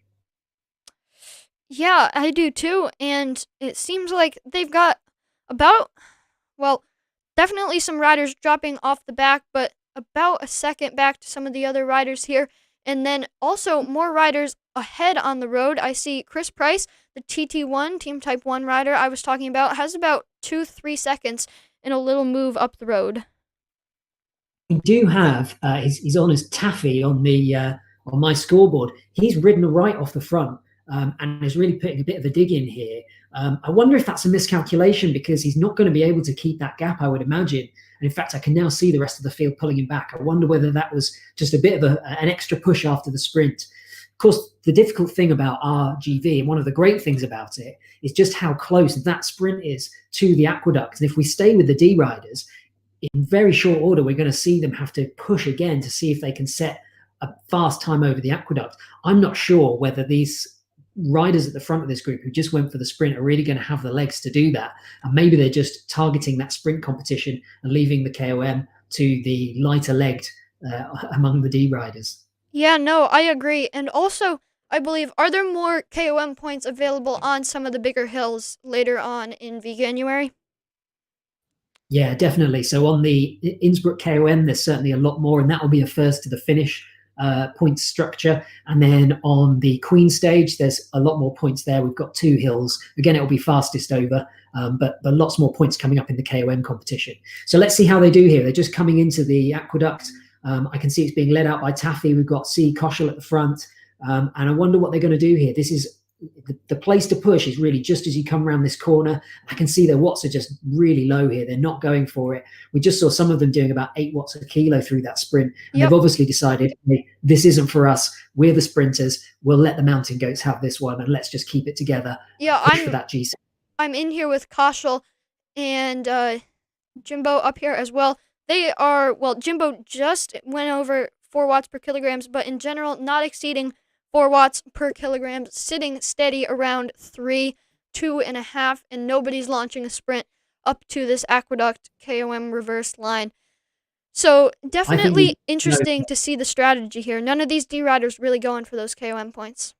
Yeah, I do too. And it seems like they've got definitely some riders dropping off the back, but about a second back to some of the other riders here. And then also more riders ahead on the road. I see Chris Price, the TT1, Team Type 1 rider I was talking about, has about 2-3 seconds in a little move up the road. We do have, he's on his taffy on my scoreboard. He's ridden right off the front. And is really putting a bit of a dig in here. I wonder if that's a miscalculation because he's not going to be able to keep that gap, I would imagine. And in fact, I can now see the rest of the field pulling him back. I wonder whether that was just a bit of an extra push after the sprint. Of course, the difficult thing about R.G.V, and one of the great things about it, is just how close that sprint is to the Aqueduct. And if we stay with the D riders, in very short order, we're going to see them have to push again to see if they can set a fast time over the Aqueduct. I'm not sure whether these riders at the front of this group who just went for the sprint are really going to have the legs to do that. And maybe they're just targeting that sprint competition and leaving the KOM to the lighter legged among the D riders. Yeah, no, I agree. And also, I believe, are there more KOM points available on some of the bigger hills later on in Veganuary? Yeah, definitely. So on the Innsbruck KOM, there's certainly a lot more, and that will be a first to the finish point structure. And then on the Queen stage, there's a lot more points there. We've got 2 hills. Again, it'll be fastest over, but lots more points coming up in the KOM competition. So let's see how they do here. They're just coming into the Aqueduct. I can see it's being led out by Taffy. We've got C. Koschel at the front. And I wonder what they're going to do here. This is the place to push is really just as you come around this corner. I can see their watts are just really low here. They're not going for it. We just saw some of them doing about 8 watts a kilo through that sprint. And They've obviously decided, hey, this isn't for us. We're the sprinters. We'll let the mountain goats have this one and let's just keep it together. Yeah, push for that GC. I'm in here with Koschel and Jimbo up here as well. They are, Jimbo just went over 4 watts per kilograms, but in general, not exceeding 4 watts per kilogram, sitting steady around 3, 2.5, and nobody's launching a sprint up to this Aqueduct KOM reverse line. So definitely interesting to see the strategy here. None of these D riders really going for those KOM points.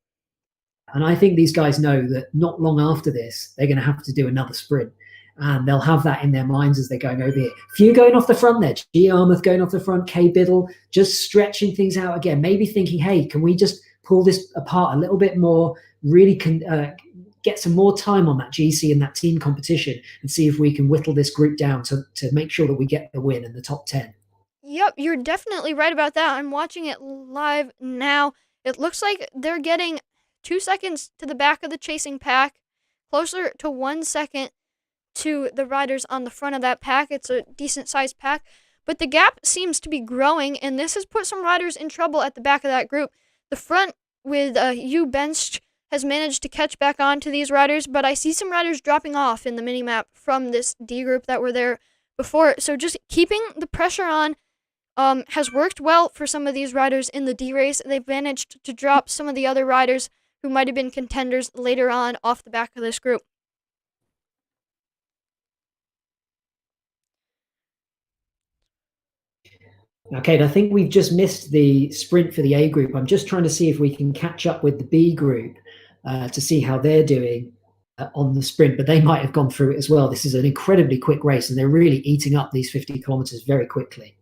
And I think these guys know that not long after this, they're going to have to do another sprint. And they'll have that in their minds as they're going over here. Few going off the front there. G. Armouth going off the front. K. Biddle just stretching things out again. Maybe thinking, hey, can we just pull this apart a little bit more, really get some more time on that GC and that team competition and see if we can whittle this group down to make sure that we get the win in the top 10. Yep, you're definitely right about that. I'm watching it live now. It looks like they're getting 2 seconds to the back of the chasing pack, closer to 1 second to the riders on the front of that pack. It's a decent-sized pack, but the gap seems to be growing, and this has put some riders in trouble at the back of that group. The front with U benched has managed to catch back on to these riders, but I see some riders dropping off in the minimap from this D group that were there before. So just keeping the pressure on has worked well for some of these riders in the D race. They've managed to drop some of the other riders who might have been contenders later on off the back of this group. Okay, I think we've just missed the sprint for the A group. I'm just trying to see if we can catch up with the B group to see how they're doing on the sprint, but they might have gone through it as well. This is an incredibly quick race, and they're really eating up these 50 kilometers very quickly.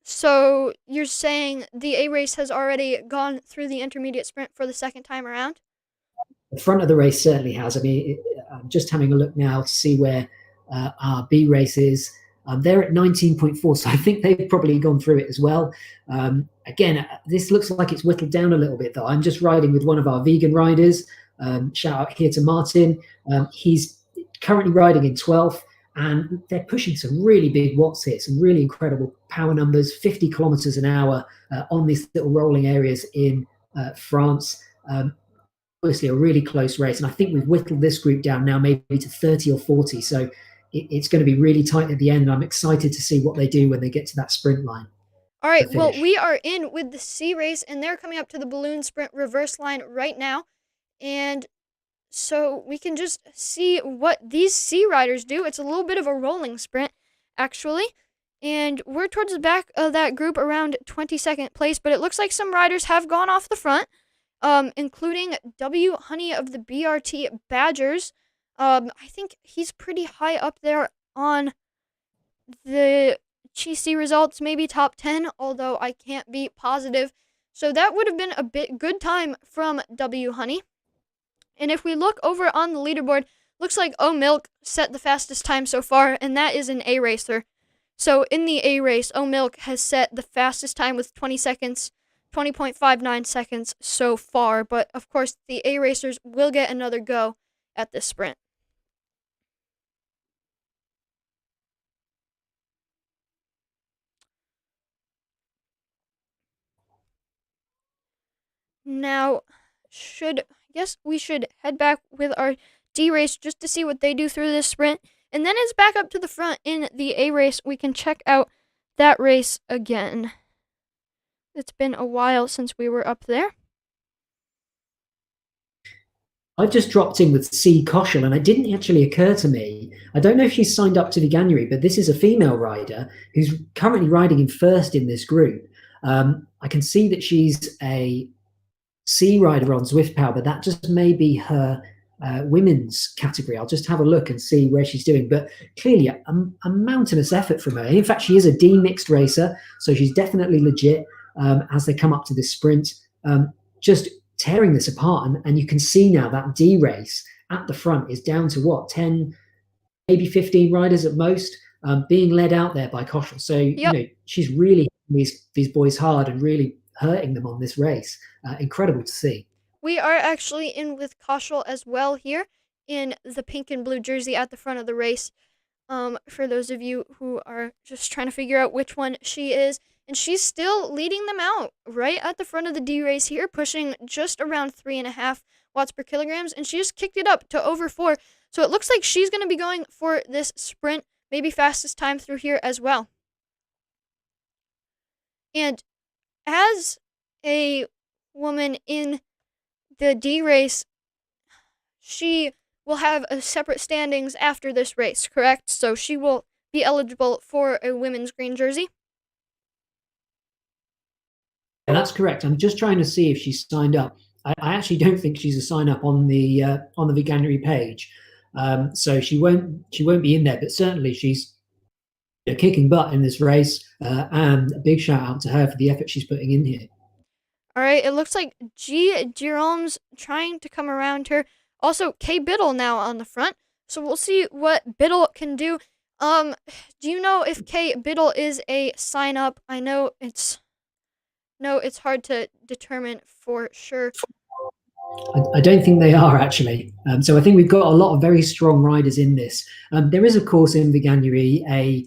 So you're saying the A race has already gone through the intermediate sprint for the second time around? The front of the race certainly has. I mean, I'm just having a look now to see where our B race is. They're at 19.4, so I think they've probably gone through it as well. Again, this looks like it's whittled down a little bit, though. I'm just riding with one of our vegan riders. Shout out here to Martin. He's currently riding in 12th, and they're pushing some really big watts here, some really incredible power numbers, 50 kilometers an hour on these little rolling areas in France. Obviously a really close race, and I think we've whittled this group down now maybe to 30 or 40, so it's going to be really tight at the end. I'm excited to see what they do when they get to that sprint line. All right, well, we are in with the C race, and they're coming up to the balloon sprint reverse line right now, and so we can just see what these C riders do. It's a little bit of a rolling sprint, actually, and we're towards the back of that group around 22nd place, but it looks like some riders have gone off the front, including W. Honey of the BRT Badgers. I think he's pretty high up there on the GC results, maybe top 10, although I can't be positive. So that would have been a bit good time from W. Honey. And if we look over on the leaderboard, looks like O Milk set the fastest time so far, and that is an A racer. So in the A race, O Milk has set the fastest time with 20 seconds, 20.59 seconds so far. But of course, the A racers will get another go at this sprint. Now, I guess we should head back with our D race just to see what they do through this sprint. And then it's back up to the front in the A race. We can check out that race again. It's been a while since we were up there. I've just dropped in with C. Koshel, and it didn't actually occur to me. I don't know if she's signed up to Veganuary, but this is a female rider who's currently riding in first in this group. I can see that she's a C rider on Zwift Power, but that just may be her women's category. I'll just have a look and see where she's doing. But clearly a mountainous effort from her. In fact, she is a D mixed racer, so she's definitely legit as they come up to this sprint. Just tearing this apart, and you can see now that D race at the front is down to what, 10, maybe 15 riders at most, being led out there by Koshel. So you know, she's really hitting these boys hard and really hurting them on this race. Incredible to see. We are actually in with Koshel as well here in the pink and blue jersey at the front of the race. For those of you who are just trying to figure out which one she is. And she's still leading them out right at the front of the D race here, pushing just around 3.5 watts per kilograms. And she just kicked it up to over 4. So it looks like she's going to be going for this sprint, maybe fastest time through here as well. And as a woman in the D race, she will have a separate standings after this race, correct? So she will be eligible for a women's green jersey. Yeah, that's correct. I'm just trying to see if she's signed up. I actually don't think she's a sign up on the Veganuary page, so she won't be in there. But certainly she's kicking butt in this race, and a big shout out to her for the effort she's putting in here. All right, it looks like Jerome's trying to come around her. Also, Kay Biddle now on the front, so we'll see what Biddle can do. Do you know if Kay Biddle is a sign up? I know it's hard to determine for sure. I don't think they are, actually. So I think we've got a lot of very strong riders in this. There is, of course, in Veganuary a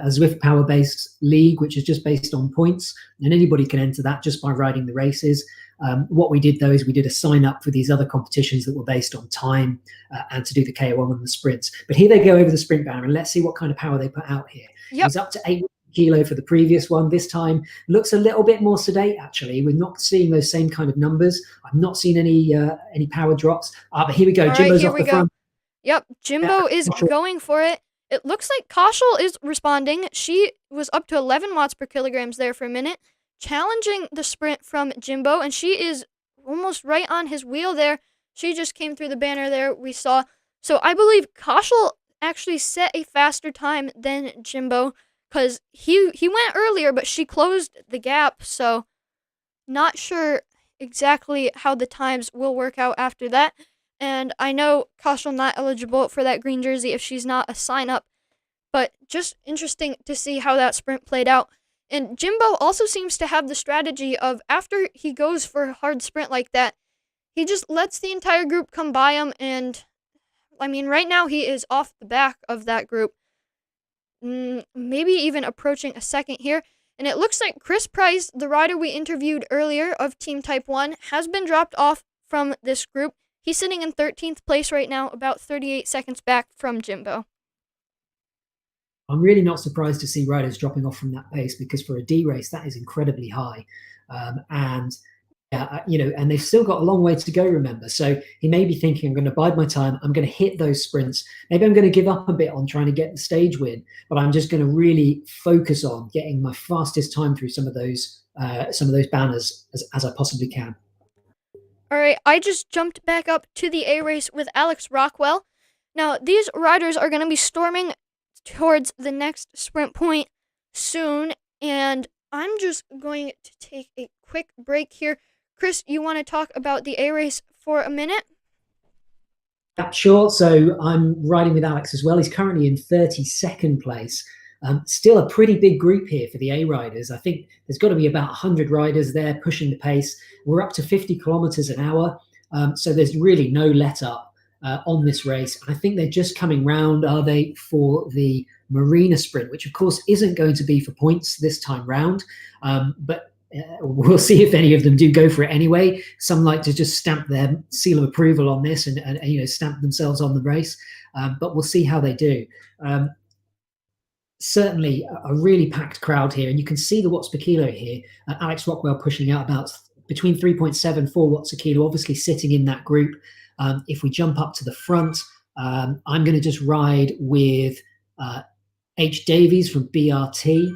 Zwift Power-based league, which is just based on points, and anybody can enter that just by riding the races. What we did, though, is we did a sign up for these other competitions that were based on time and to do the KOM and the sprints. But here they go over the sprint banner, and let's see what kind of power they put out here. Yep. It was up to 8 kilo for the previous one. This time looks a little bit more sedate, actually. We're not seeing those same kind of numbers. I've not seen any power drops. But here we go. All Jimbo's right, off the front. Yep, Jimbo is going for it. It looks like Kaushal is responding. She was up to 11 watts per kilograms there for a minute, challenging the sprint from Jimbo, and she is almost right on his wheel there. She just came through the banner there, we saw. So I believe Kaushal actually set a faster time than Jimbo, because he went earlier, but she closed the gap, so not sure exactly how the times will work out after that. And I know Kaushal not eligible for that green jersey if she's not a sign-up, but just interesting to see how that sprint played out. And Jimbo also seems to have the strategy of, after he goes for a hard sprint like that, he just lets the entire group come by him, and, I mean, right now he is off the back of that group, maybe even approaching a second here. And it looks like Chris Price, the rider we interviewed earlier of Team Type 1, has been dropped off from this group. He's sitting in 13th place right now, about 38 seconds back from Jimbo. I'm really not surprised to see riders dropping off from that pace, because for a D race, that is incredibly high. And they've still got a long way to go, remember. So he may be thinking, I'm going to bide my time. I'm going to hit those sprints. Maybe I'm going to give up a bit on trying to get the stage win, but I'm just going to really focus on getting my fastest time through some of those banners as I possibly can. All right, I just jumped back up to the A race with Alex Rockwell. Now, these riders are going to be storming towards the next sprint point soon, and I'm just going to take a quick break here. Chris, you want to talk about the A race for a minute? Yeah, sure. So I'm riding with Alex as well. He's currently in 32nd place. Still a pretty big group here for the A riders. I think there's got to be about 100 riders there pushing the pace. We're up to 50 kilometers an hour. So there's really no let up on this race. I think they're just coming round, are they, for the Marina Sprint, which of course isn't going to be for points this time round. But we'll see if any of them do go for it anyway. Some like to just stamp their seal of approval on this and stamp themselves on the race. But we'll see how they do. Certainly a really packed crowd here, and you can see the watts per kilo here. Alex Rockwell pushing out about between 3.7 4 watts a kilo, obviously sitting in that group. If we jump up to the front, I'm going to just ride with H. Davies from BRT.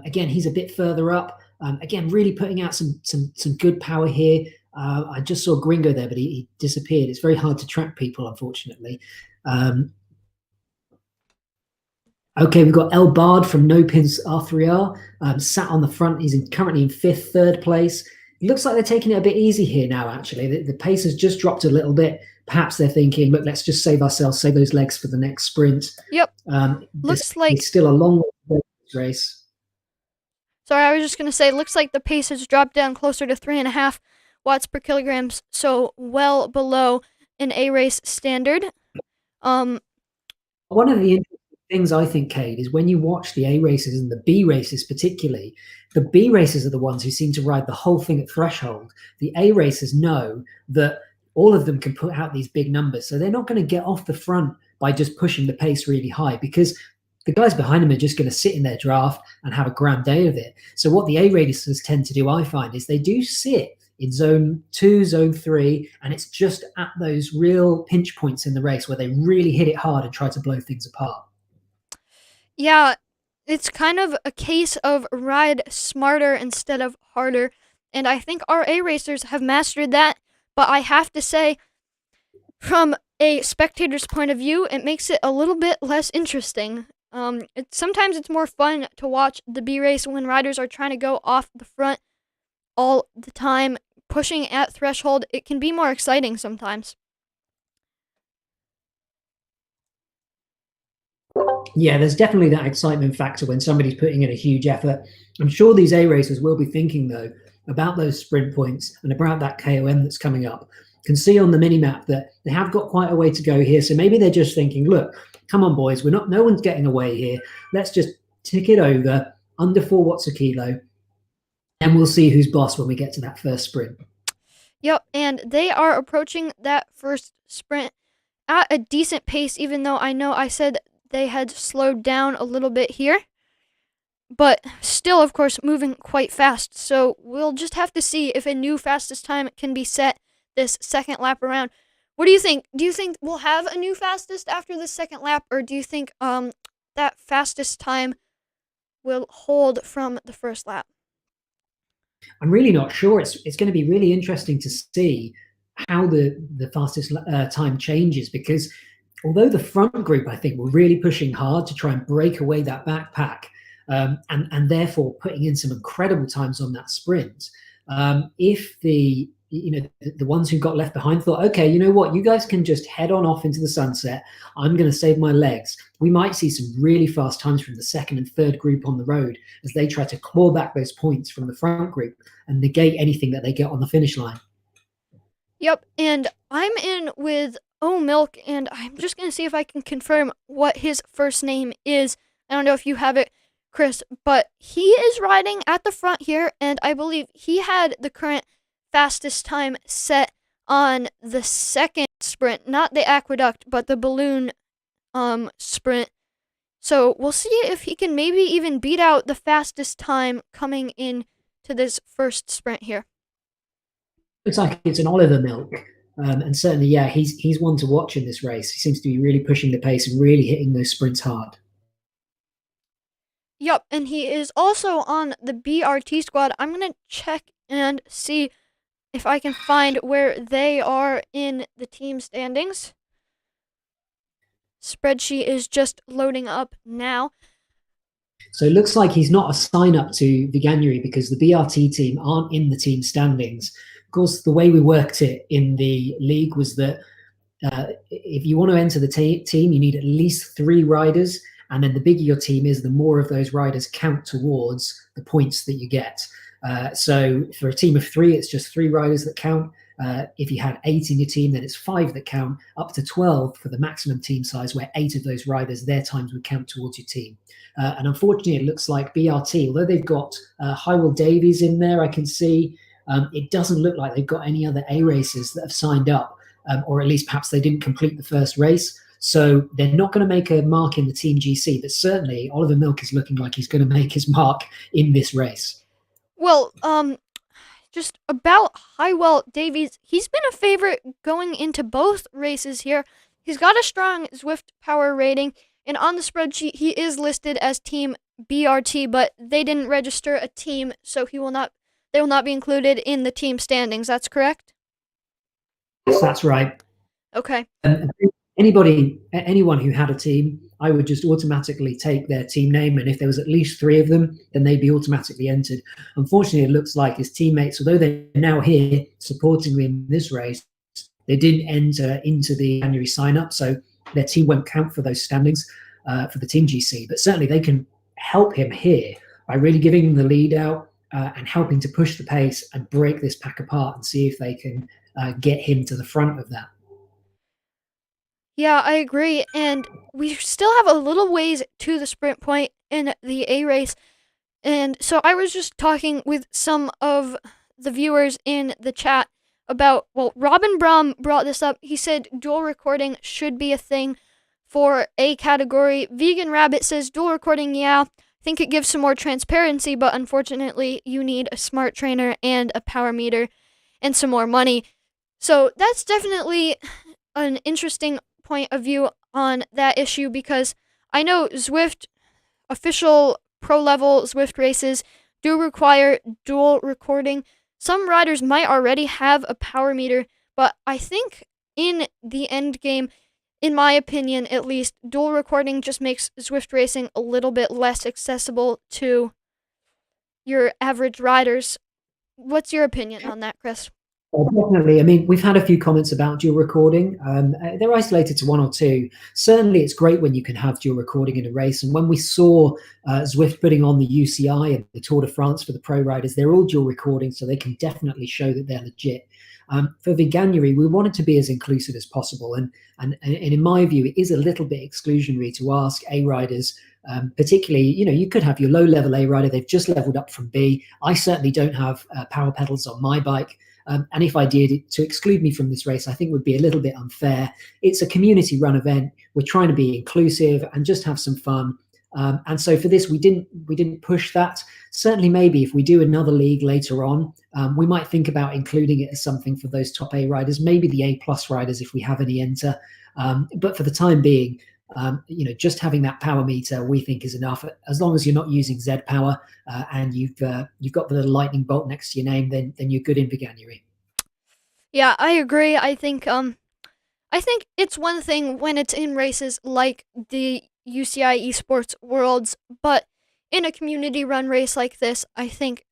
Again, he's a bit further up. Again, really putting out some good power here. I just saw Gringo there, but he disappeared. It's very hard to track people, unfortunately. Okay, we've got El Bard from No Pins R3R, sat on the front. He's currently in 5th, 3rd place. It looks like they're taking it a bit easy here now, actually. The pace has just dropped a little bit. Perhaps they're thinking, look, let's just save those legs for the next sprint. Yep. Looks like it's still a long way to go this race. Sorry, I was just going to say, it looks like the pace has dropped down closer to 3.5 watts per kilograms, so well below an A race standard. One of the interesting things, I think, Cade, is when you watch the A races and the B races particularly, the B races are the ones who seem to ride the whole thing at threshold. The A races know that all of them can put out these big numbers, so they're not going to get off the front by just pushing the pace really high, because the guys behind them are just going to sit in their draft and have a grand day of it. So what the A racers tend to do, I find, is they do sit in zone 2, zone 3, and it's just at those real pinch points in the race where they really hit it hard and try to blow things apart. Yeah, it's kind of a case of ride smarter instead of harder, and I think our A racers have mastered that. But I have to say, from a spectator's point of view, it makes it a little bit less interesting. Sometimes it's more fun to watch the B race when riders are trying to go off the front all the time, pushing at threshold. It can be more exciting sometimes. Yeah, there's definitely that excitement factor when somebody's putting in a huge effort. I'm sure these A racers will be thinking, though, about those sprint points and about that KOM that's coming up. You can see on the mini-map that they have got quite a way to go here. So maybe they're just thinking, look, come on, boys, no one's getting away here. Let's just tick it over under 4 watts a kilo, and we'll see who's boss when we get to that first sprint. Yep, and they are approaching that first sprint at a decent pace, even though I know I said they had slowed down a little bit here. But still, of course, moving quite fast. So we'll just have to see if a new fastest time can be set this second lap around. What do you think? Do you think we'll have a new fastest after the second lap, or do you think that fastest time will hold from the first lap? I'm really not sure. It's going to be really interesting to see how the fastest time changes, because although the front group, I think, were really pushing hard to try and break away that backpack, and therefore putting in some incredible times on that sprint. If the ones who got left behind thought, okay, you know what, you guys can just head on off into the sunset. I'm going to save my legs. We might see some really fast times from the second and third group on the road as they try to claw back those points from the front group and negate anything that they get on the finish line. Yep, and I'm in with O Milk, and I'm just going to see if I can confirm what his first name is. I don't know if you have it, Chris, but he is riding at the front here, and I believe he had the current fastest time set on the second sprint, not the Aqueduct, but the balloon sprint. So we'll see if he can maybe even beat out the fastest time coming in to this first sprint here. Looks like it's an Oliver Milk. And certainly, yeah, he's one to watch in this race. He seems to be really pushing the pace and really hitting those sprints hard. Yep, and he is also on the BRT squad. I'm going to check and see if I can find where they are in the team standings. Spreadsheet is just loading up now. So it looks like he's not a sign-up to Veganuary because the BRT team aren't in the team standings. Of course, the way we worked it in the league was that if you want to enter the team, you need at least 3 riders, and then the bigger your team is, the more of those riders count towards the points that you get. So for a team of 3, it's just 3 riders that count. If you had 8 in your team, then it's 5 that count, up to 12 for the maximum team size, where 8 of those riders, their times would count towards your team. And unfortunately, it looks like BRT, although they've got Hywell Davies in there, I can see, it doesn't look like they've got any other A races that have signed up, or at least perhaps they didn't complete the first race. So they're not going to make a mark in the Team GC, but certainly Oliver Milk is looking like he's going to make his mark in this race. Well, just about Hywell Davies, he's been a favorite going into both races here. He's got a strong Zwift power rating, and on the spreadsheet, he is listed as Team BRT, but they didn't register a team, so they will not be included in the team standings. That's correct? Yes, that's right. Okay. Anyone who had a team, I would just automatically take their team name, and if there was at least 3 of them, then they'd be automatically entered. Unfortunately, it looks like his teammates, although they're now here supporting me in this race, they didn't enter into the January sign-up, so their team won't count for those standings for the Team GC. But certainly they can help him here by really giving him the lead out and helping to push the pace and break this pack apart and see if they can get him to the front of that. Yeah, I agree. And we still have a little ways to the sprint point in the A race. And so I was just talking with some of the viewers in the chat about, well, Robin Brum brought this up. He said dual recording should be a thing for A category. Vegan Rabbit says dual recording, yeah. I think it gives some more transparency, but unfortunately you need a smart trainer and a power meter and some more money. So that's definitely an interesting point of view on that issue, because I know Zwift official pro level Zwift races do require dual recording. Some riders might already have a power meter, but I think in the end game, in my opinion at least, dual recording just makes Zwift racing a little bit less accessible to your average riders. What's your opinion on that, Chris? Definitely. I mean, we've had a few comments about dual recording. They're isolated to 1 or 2. Certainly, it's great when you can have dual recording in a race. And when we saw Zwift putting on the UCI and the Tour de France for the pro riders, they're all dual recording, so they can definitely show that they're legit. For Veganuary, we want it to be as inclusive as possible. And in my view, it is a little bit exclusionary to ask A riders, particularly, you could have your low-level A rider. They've just leveled up from B. I certainly don't have power pedals on my bike. And if I did, to exclude me from this race, I think would be a little bit unfair. It's a community run event. We're trying to be inclusive and just have some fun. And so for this, we didn't push that. Certainly, maybe if we do another league later on, we might think about including it as something for those top A riders, maybe the A+ riders if we have any enter. But for the time being, just having that power meter we think is enough. As long as you're not using Z power and you've got the little lightning bolt next to your name, then you're good in Veganuary. Yeah, I agree. I think it's one thing when it's in races like the UCI Esports Worlds, but in a community run race like this, I think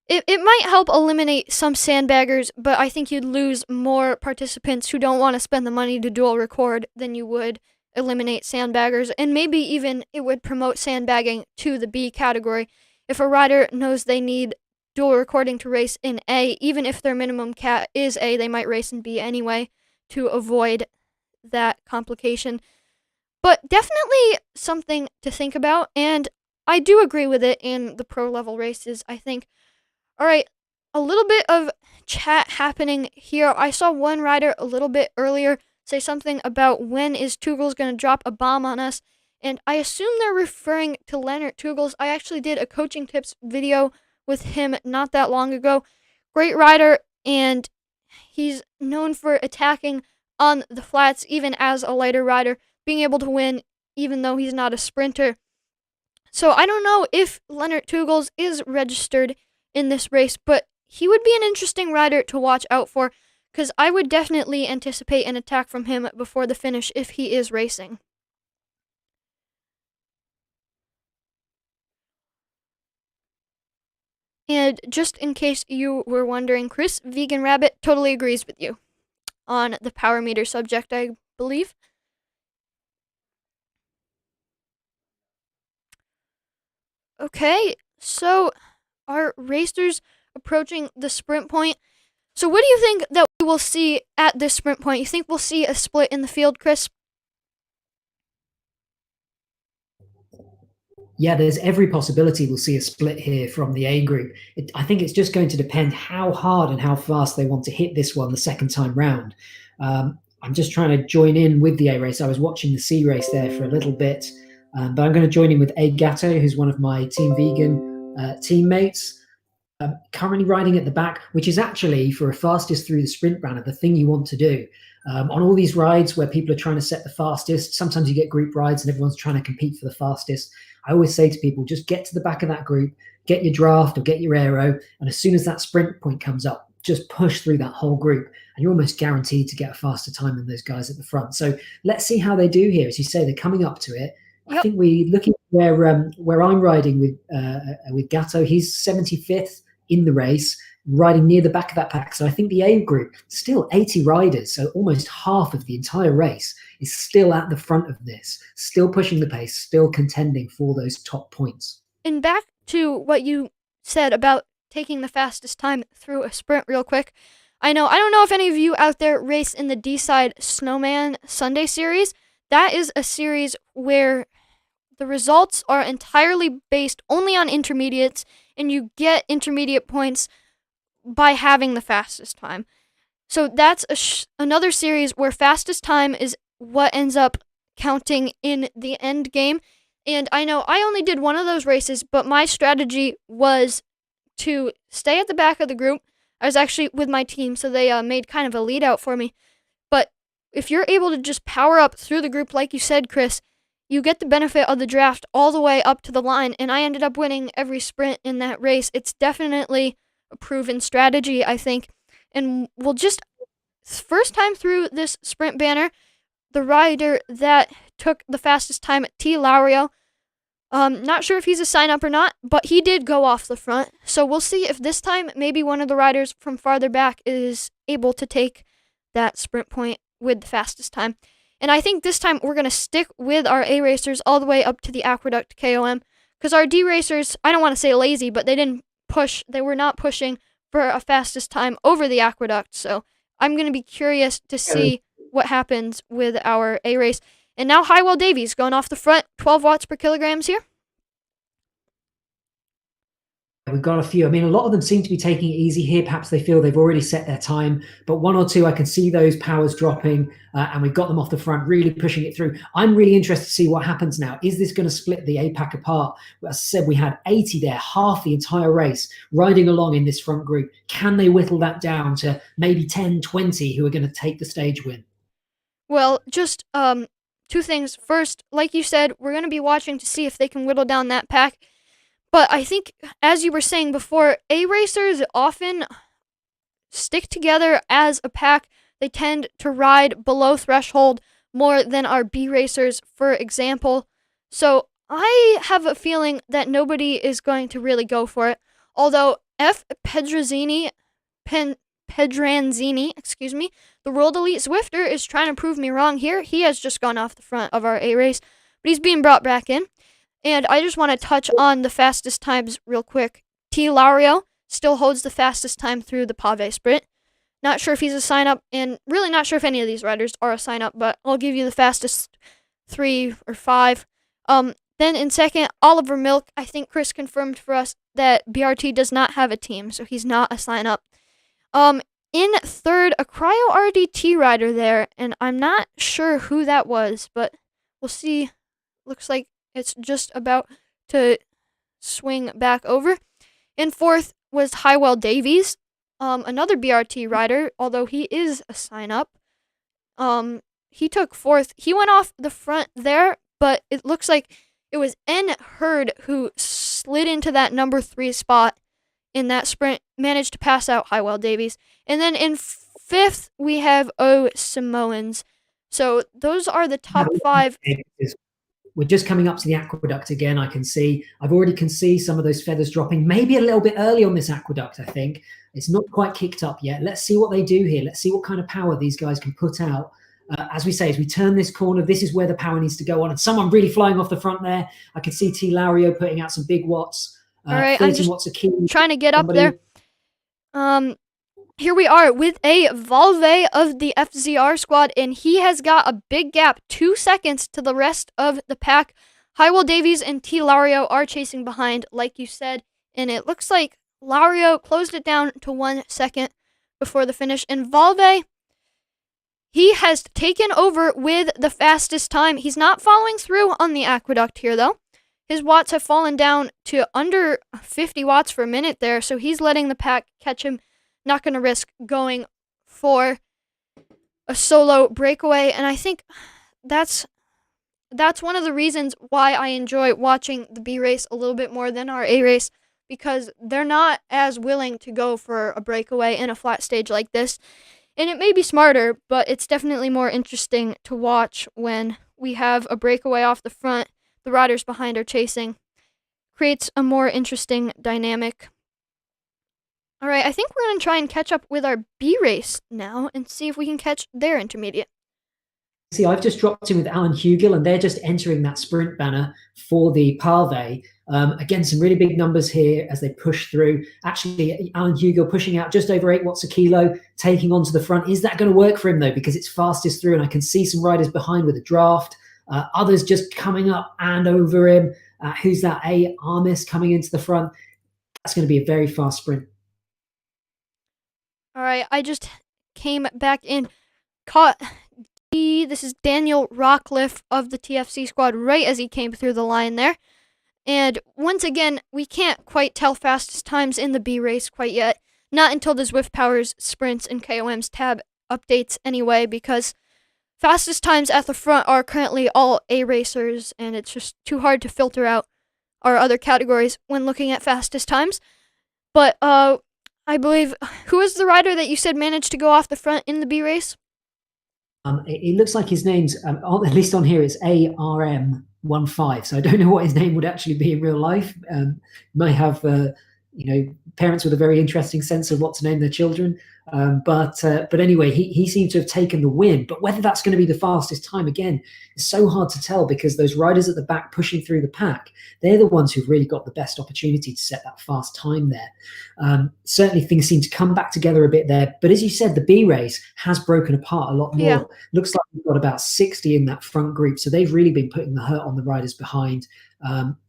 it might help eliminate some sandbaggers, but I think you'd lose more participants who don't want to spend the money to dual record than you would eliminate sandbaggers, and maybe even it would promote sandbagging to the B category. If a rider knows they need dual recording to race in A, even if their minimum cat is A, they might race in B anyway to avoid that complication. But definitely something to think about, and I do agree with it in the pro level races, I think. All right, a little bit of chat happening here. I saw one rider a little bit earlier say something about when is Tugels going to drop a bomb on us, and I assume they're referring to Leonard Tugels. I actually did a coaching tips video with him not that long ago. Great rider, and he's known for attacking on the flats, even as a lighter rider, being able to win even though he's not a sprinter. So I don't know if Leonard Tugels is registered in this race, but he would be an interesting rider to watch out for, because I would definitely anticipate an attack from him before the finish if he is racing. And just in case you were wondering, Chris, Vegan Rabbit, totally agrees with you on the power meter subject, I believe. Okay, so our racers approaching the sprint point. So what do you think that we will see at this sprint point? You think we'll see a split in the field, Chris? Yeah, there's every possibility we'll see a split here from the A group. I think it's just going to depend how hard and how fast they want to hit this one the second time round. I'm just trying to join in with the A race. I was watching the C race there for a little bit, but I'm going to join in with A Gatto, who's one of my Team Vegan teammates. Currently riding at the back, which is actually, for a fastest through the sprint runner, the thing you want to do. On all these rides where people are trying to set the fastest, sometimes you get group rides and everyone's trying to compete for the fastest. I always say to people, just get to the back of that group, get your draft or get your aero, and as soon as that sprint point comes up, just push through that whole group, and you're almost guaranteed to get a faster time than those guys at the front. So let's see how they do here. As you say, they're coming up to it. Yep. I think we're looking where I'm riding with Gatto. He's 75th in the race, riding near the back of that pack. So I think the A group, still 80 riders, so almost half of the entire race, is still at the front of this, still pushing the pace, still contending for those top points. And back to what you said about taking the fastest time through a sprint real quick. I don't know if any of you out there race in the D-Side Snowman Sunday series. That is a series where the results are entirely based only on intermediates, and you get intermediate points by having the fastest time. So that's another series where fastest time is what ends up counting in the end game. And I know I only did one of those races, but my strategy was to stay at the back of the group. I was actually with my team, so they made kind of a lead out for me. But if you're able to just power up through the group, like you said, Chris, you get the benefit of the draft all the way up to the line, and I ended up winning every sprint in that race. It's definitely a proven strategy, I think. And we'll just, first time through this sprint banner, the rider that took the fastest time, T. Laurio, not sure if he's a sign-up or not, but he did go off the front. So we'll see if this time maybe one of the riders from farther back is able to take that sprint point with the fastest time. And I think this time we're going to stick with our A racers all the way up to the Aqueduct KOM, because our D racers, I don't want to say lazy, but they were not pushing for a fastest time over the Aqueduct. So I'm going to be curious to see what happens with our A race. And now Highwell Davies going off the front, 12 watts per kilograms here. we've got a few. I mean, a lot of them seem to be taking it easy here. Perhaps they feel they've already set their time, but one or two, I can see those powers dropping, and we've got them off the front, really pushing it through. I'm really interested to see what happens now. Is this going to split the APAC apart? As I said, we had 80 there, half the entire race, riding along in this front group. Can they whittle that down to maybe 10, 20 who are going to take the stage win? Well, just two things. First, like you said, we're going to be watching to see if they can whittle down that pack. But I think, as you were saying before, A racers often stick together as a pack. They tend to ride below threshold more than our B racers, for example. So I have a feeling that nobody is going to really go for it. Although Pedranzini, the World Elite Zwifter, is trying to prove me wrong here. He has just gone off the front of our A race, but he's being brought back in. And I just want to touch on the fastest times real quick. T. Lario still holds the fastest time through the Pave Sprint. Not sure if he's a sign-up, and really not sure if any of these riders are a sign-up, but I'll give you the fastest 3 or 5. Then in second, Oliver Milk. I think Chris confirmed for us that BRT does not have a team, so he's not a sign-up. In third, a Cryo RDT rider there, and I'm not sure who that was, but we'll see. Looks like it's just about to swing back over. In fourth was Hywell Davies, another BRT rider, although he is a sign-up. He took fourth. He went off the front there, but it looks like it was N. Hurd who slid into that number 3 spot in that sprint, managed to pass out Hywell Davies. And then in fifth, we have O. Samoans. So those are the top 5. We're just coming up to the Aqueduct again, I can see. I've already can see some of those feathers dropping, maybe a little bit early on this Aqueduct, I think. It's not quite kicked up yet. Let's see what they do here. Let's see what kind of power these guys can put out. As we say, as we turn this corner, this is where the power needs to go on. And someone really flying off the front there. I can see T. Lario putting out some big watts. All right, I'm just watts a key. trying to get up there. Here we are with a Volve of the FZR squad, and he has got a big gap, 2 seconds to the rest of the pack. Hywell Davies and T. Lario are chasing behind, like you said, and it looks like Lario closed it down to 1 second before the finish. And Volve, he has taken over with the fastest time. He's not following through on the Aqueduct here, though. His watts have fallen down to under 50 watts per minute there, so he's letting the pack catch him. Not going to risk going for a solo breakaway, and I think that's one of the reasons why I enjoy watching the B race a little bit more than our A race, because they're not as willing to go for a breakaway in a flat stage like this. And it may be smarter, but it's definitely more interesting to watch when we have a breakaway off the front, the riders behind are chasing. Creates a more interesting dynamic. All right, I think we're going to try and catch up with our B race now and see if we can catch their intermediate. See, I've just dropped in with Alan Hugill, and they're just entering that sprint banner for the Pave. Again, some really big numbers here as they push through. Actually, Alan Hugill pushing out just over 8 watts a kilo, taking onto the front. Is that going to work for him, though? Because it's fastest through, and I can see some riders behind with a draft. Others just coming up and over him. Who's that? A. Armis coming into the front. That's going to be a very fast sprint. All right, I just came back in. Caught this is Daniel Rockcliffe of the TFC squad right as he came through the line there. And once again, we can't quite tell fastest times in the B race quite yet. Not until the Zwift Powers sprints and KOM's tab updates anyway, because fastest times at the front are currently all A racers, and it's just too hard to filter out our other categories when looking at fastest times. But I believe, who is the rider that you said managed to go off the front in the B race? It looks like his name's, at least on here, it's ARM15. So I don't know what his name would actually be in real life. May have, parents with a very interesting sense of what to name their children. But anyway, he seemed to have taken the win. But whether that's going to be the fastest time, again, is so hard to tell, because those riders at the back pushing through the pack, they're the ones who've really got the best opportunity to set that fast time there. Certainly things seem to come back together a bit there. But as you said, the B race has broken apart a lot more. Yeah. Looks like we've got about 60 in that front group. So they've really been putting the hurt on the riders behind.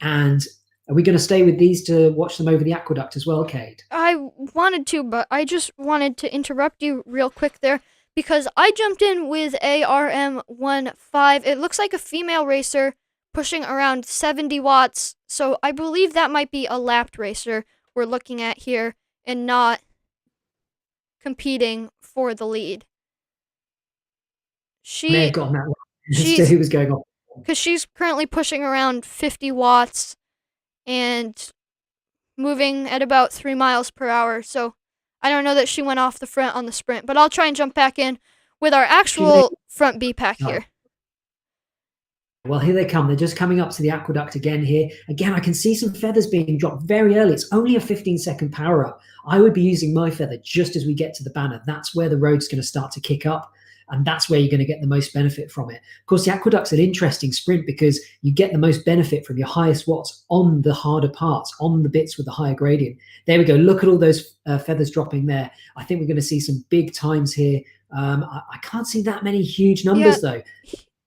And Are we going to stay with these to watch them over the aqueduct as well, Kate? I wanted to, but I just wanted to interrupt you real quick there because I jumped in with a RM15. It looks like a female racer pushing around 70 watts, so I believe that might be a lapped racer we're looking at here and not competing for the lead. I may have gotten that wrong as to who was going on. Because she's currently pushing around 50 watts and moving at about 3 miles per hour. So I don't know that she went off the front on the sprint, but I'll try and jump back in with our actual front B pack here. Well, here they come. They're just coming up to the aqueduct again here. Again, I can see some feathers being dropped very early. It's only a 15-second power up. I would be using my feather just as we get to the banner. That's where the road's going to start to kick up. And that's where you're going to get the most benefit from it. Of course, the aqueduct's an interesting sprint because you get the most benefit from your highest watts on the harder parts, on the bits with the higher gradient. There we go. Look at all those feathers dropping there. I think we're going to see some big times here. I can't see that many huge numbers, though.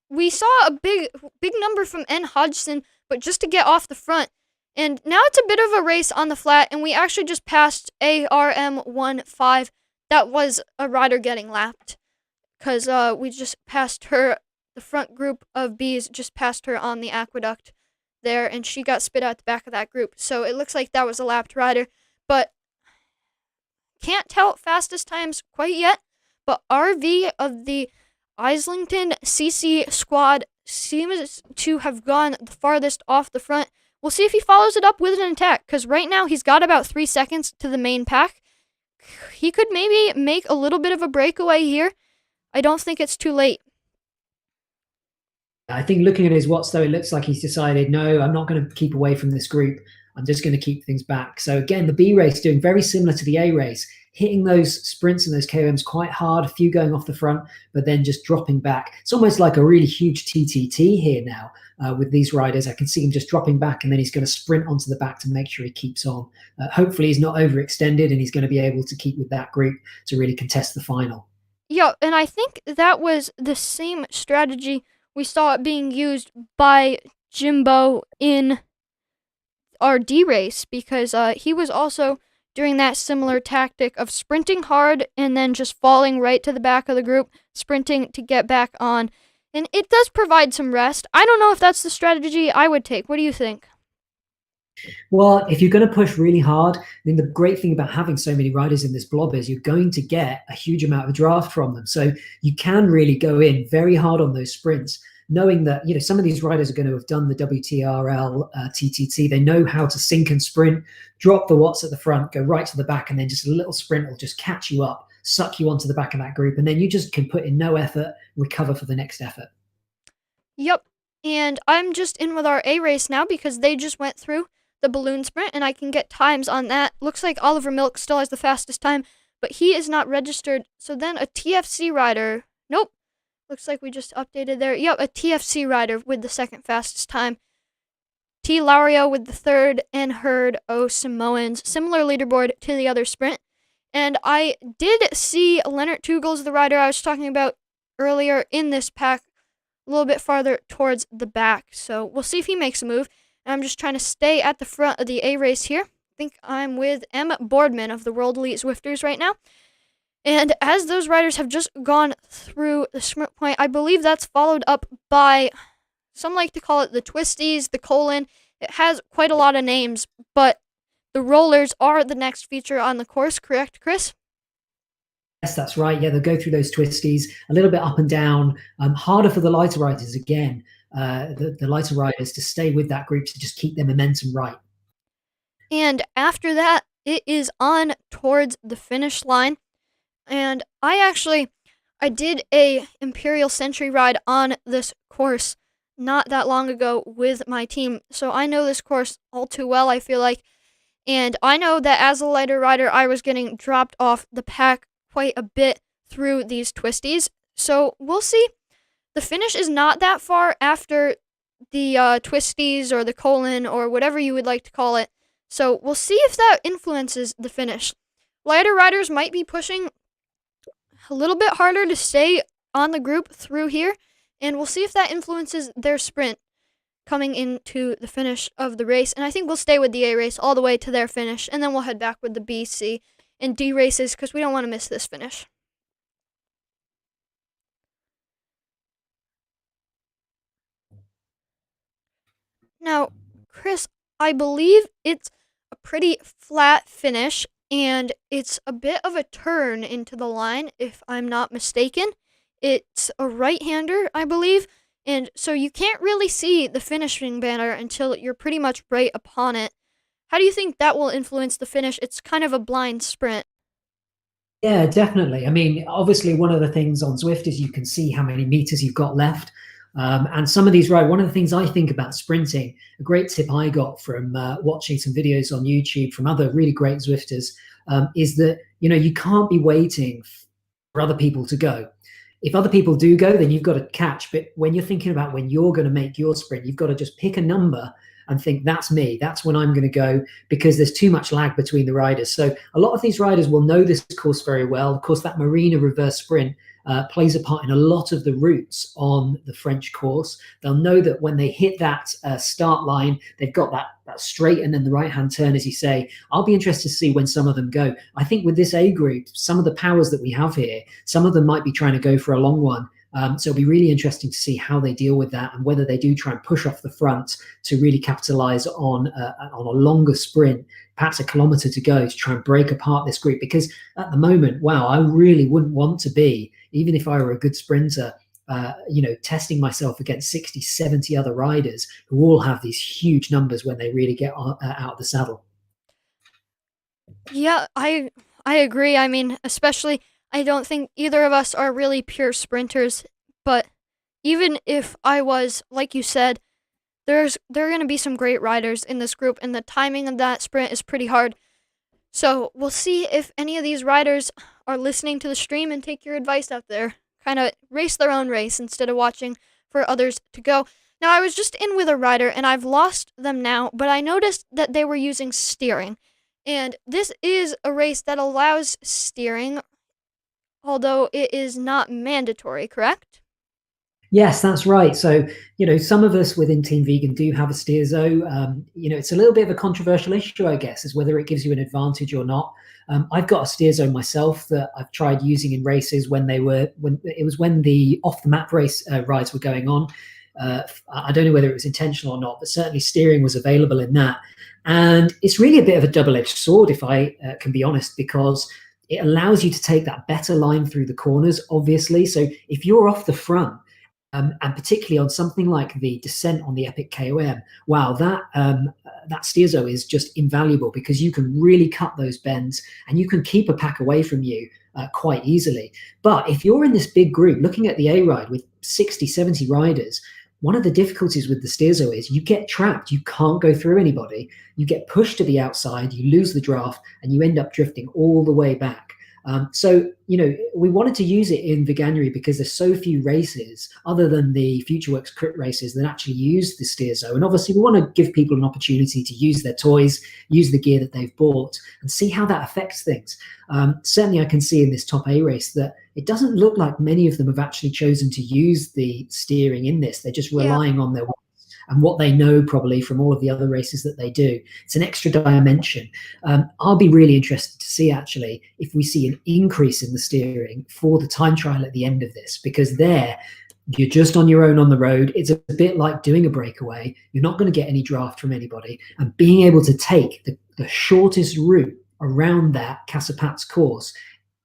We saw a big number from N. Hodgson, but just to get off the front. And now it's a bit of a race on the flat, and we actually just passed ARM15. That was a rider getting lapped. Because we just passed her, the front group of bees just passed her on the aqueduct there, and she got spit out the back of that group. So it looks like that was a lapped rider, but can't tell fastest times quite yet. But RV of the Islington CC squad seems to have gone the farthest off the front. We'll see if he follows it up with an attack, because right now he's got about 3 seconds to the main pack. He could maybe make a little bit of a breakaway here. I don't think it's too late. I think looking at his watts, though, it looks like he's decided, no, I'm not going to keep away from this group. I'm just going to keep things back. So again, the B race doing very similar to the A race, hitting those sprints and those KOMs quite hard, a few going off the front, but then just dropping back. It's almost like a really huge TTT here now with these riders. I can see him just dropping back, and then he's going to sprint onto the back to make sure he keeps on. Hopefully he's not overextended, and he's going to be able to keep with that group to really contest the final. Yeah, and I think that was the same strategy we saw it being used by Jimbo in our D race, because he was also doing that similar tactic of sprinting hard and then just falling right to the back of the group, sprinting to get back on. And it does provide some rest. I don't know if that's the strategy I would take. What do you think? Well, if you're going to push really hard, then the great thing about having so many riders in this blob is you're going to get a huge amount of draft from them. So you can really go in very hard on those sprints, knowing that, you know, some of these riders are going to have done the WTRL, TTT. They know how to sink and sprint, drop the watts at the front, go right to the back, and then just a little sprint will just catch you up, suck you onto the back of that group, and then you just can put in no effort, recover for the next effort. Yep, and I'm just in with our A race now because they just went through the balloon sprint, and I can get times on that. Looks like Oliver Milk still has the fastest time, but he is not registered. So then a TFC rider, nope, looks like we just updated there. Yep, a TFC rider with the second fastest time. T. Laurio with the third, and Herd O. Samoans. Similar leaderboard to the other sprint. And I did see Leonard Tugels, the rider I was talking about earlier, in this pack, a little bit farther towards the back. So we'll see if he makes a move. And I'm just trying to stay at the front of the A race here. I think I'm with M. Boardman of the World Elite Zwifters right now. And as those riders have just gone through the sprint point, I believe that's followed up by, some like to call it the Twisties, the Colon. It has quite a lot of names, but the rollers are the next feature on the course, correct, Chris? Yes, that's right. Yeah, they'll go through those twisties, a little bit up and down. Harder for the lighter riders again. The lighter riders to stay with that group to just keep their momentum right. And after that, it is on towards the finish line. And I did a Imperial Century ride on this course not that long ago with my team. So I know this course all too well, I feel like. And I know that as a lighter rider, I was getting dropped off the pack quite a bit through these twisties. So we'll see. The finish is not that far after the twisties or the colon or whatever you would like to call it. So we'll see if that influences the finish. Lighter riders might be pushing a little bit harder to stay on the group through here, and we'll see if that influences their sprint. coming into the finish of the race. And I think we'll stay with the A race all the way to their finish, and then we'll head back with the B, C, and D races because we don't want to miss this finish. Now, Chris, I believe it's a pretty flat finish, and it's a bit of a turn into the line, if I'm not mistaken. It's a right-hander, I believe, and so you can't really see the finishing banner until you're pretty much right upon it. How do you think that will influence the finish? It's kind of a blind sprint. Yeah, definitely. I mean, obviously, one of the things on Zwift is you can see how many meters you've got left. And some of these, right, one of the things I think about sprinting, a great tip I got from watching some videos on YouTube from other really great Zwifters, is that, you can't be waiting for other people to go. If other people do go, then you've got to catch. But when you're thinking about when you're going to make your sprint, you've got to just pick a number and think, that's me, that's when I'm going to go, because there's too much lag between the riders. So a lot of these riders will know this course very well. Of course, that Marina reverse sprint plays a part in a lot of the routes on the French course. They'll know that when they hit that start line, they've got that straight and then the right-hand turn, as you say. I'll be interested to see when some of them go. I think with this A group, some of the powers that we have here, some of them might be trying to go for a long one. So it'll be really interesting to see how they deal with that and whether they do try and push off the front to really capitalize on a longer sprint, perhaps a kilometer to go, to try and break apart this group. Because at the moment, wow, I really wouldn't want to be, even if I were a good sprinter, testing myself against 60, 70 other riders who all have these huge numbers when they really get out of the saddle. Yeah, I agree. I mean, especially, I don't think either of us are really pure sprinters, but even if I was, like you said, there are going to be some great riders in this group, and the timing of that sprint is pretty hard. So we'll see if any of these riders are listening to the stream and take your advice out there. Kind of race their own race instead of watching for others to go. Now, I was just in with a rider, and I've lost them now, but I noticed that they were using steering. And this is a race that allows steering, although it is not mandatory, correct? Yes, that's right. So, some of us within Team Vegan do have a steerzo. It's a little bit of a controversial issue, I guess, is whether it gives you an advantage or not. I've got a steerzo myself that I've tried using in races when the off the map race rides were going on. I don't know whether it was intentional or not, but certainly steering was available in that. And it's really a bit of a double-edged sword, if I can be honest, because it allows you to take that better line through the corners, obviously. So if you're off the front, and particularly on something like the descent on the Epic KOM, wow, that steerzo is just invaluable because you can really cut those bends and you can keep a pack away from you quite easily. But if you're in this big group, looking at the A ride with 60, 70 riders, one of the difficulties with the steerzo is you get trapped. You can't go through anybody. You get pushed to the outside, you lose the draft, and you end up drifting all the way back. So, we wanted to use it in Veganuary because there's so few races other than the FutureWorks crit races that actually use the steerzo. And obviously we want to give people an opportunity to use their toys, use the gear that they've bought and see how that affects things. Certainly I can see in this top A race that it doesn't look like many of them have actually chosen to use the steering in this. They're just relying on their and what they know probably from all of the other races that they do. It's an extra dimension. I'll be really interested to see actually if we see an increase in the steering for the time trial at the end of this, because there you're just on your own on the road. It's a bit like doing a breakaway. You're not going to get any draft from anybody, and being able to take the shortest route around that Casapats course,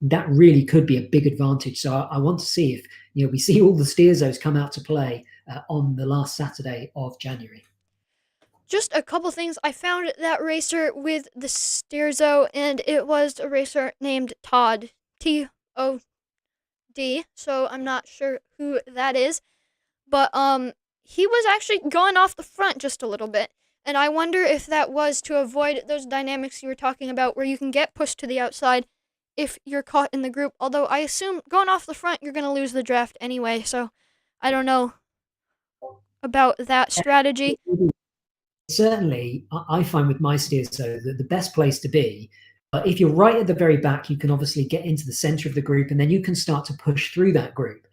that really could be a big advantage. So I want to see if we see all the steerzos come out to play on the last Saturday of January. Just a couple things. I found that racer with the steerzo, and it was a racer named Todd, Tod. So I'm not sure who that is, but he was actually going off the front just a little bit, and I wonder if that was to avoid those dynamics you were talking about, where you can get pushed to the outside if you're caught in the group. Although I assume going off the front, you're going to lose the draft anyway. So I don't know about that strategy. Certainly, I find with my steerzo that the best place to be, if you're right at the very back, you can obviously get into the center of the group and then you can start to push through that group.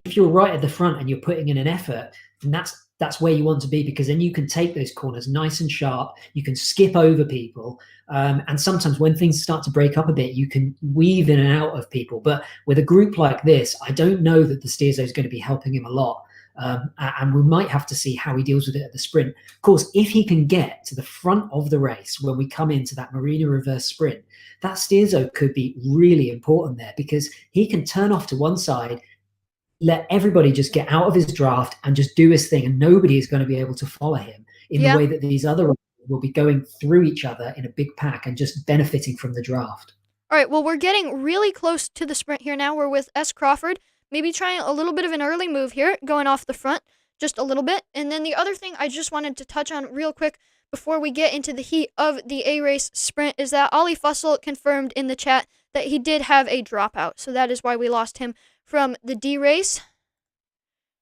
If you're right at the front and you're putting in an effort, then that's that's where you want to be, because then you can take those corners nice and sharp. You can skip over people. And sometimes when things start to break up a bit, you can weave in and out of people. But with a group like this, I don't know that the steerzo is going to be helping him a lot. And we might have to see how he deals with it at the sprint. Of course, if he can get to the front of the race when we come into that Marina reverse sprint, that steerzo could be really important there, because he can turn off to one side, let everybody just get out of his draft and just do his thing, and nobody is going to be able to follow him in the way that these other will be going through each other in a big pack and just benefiting from the draft. All right, well, we're getting really close to the sprint here now. We're with S. Crawford, maybe trying a little bit of an early move here, going off the front just a little bit. And then the other thing I just wanted to touch on real quick before we get into the heat of the A-Race sprint is that Ollie Fussell confirmed in the chat that he did have a dropout. So that is why we lost him from the D-Race.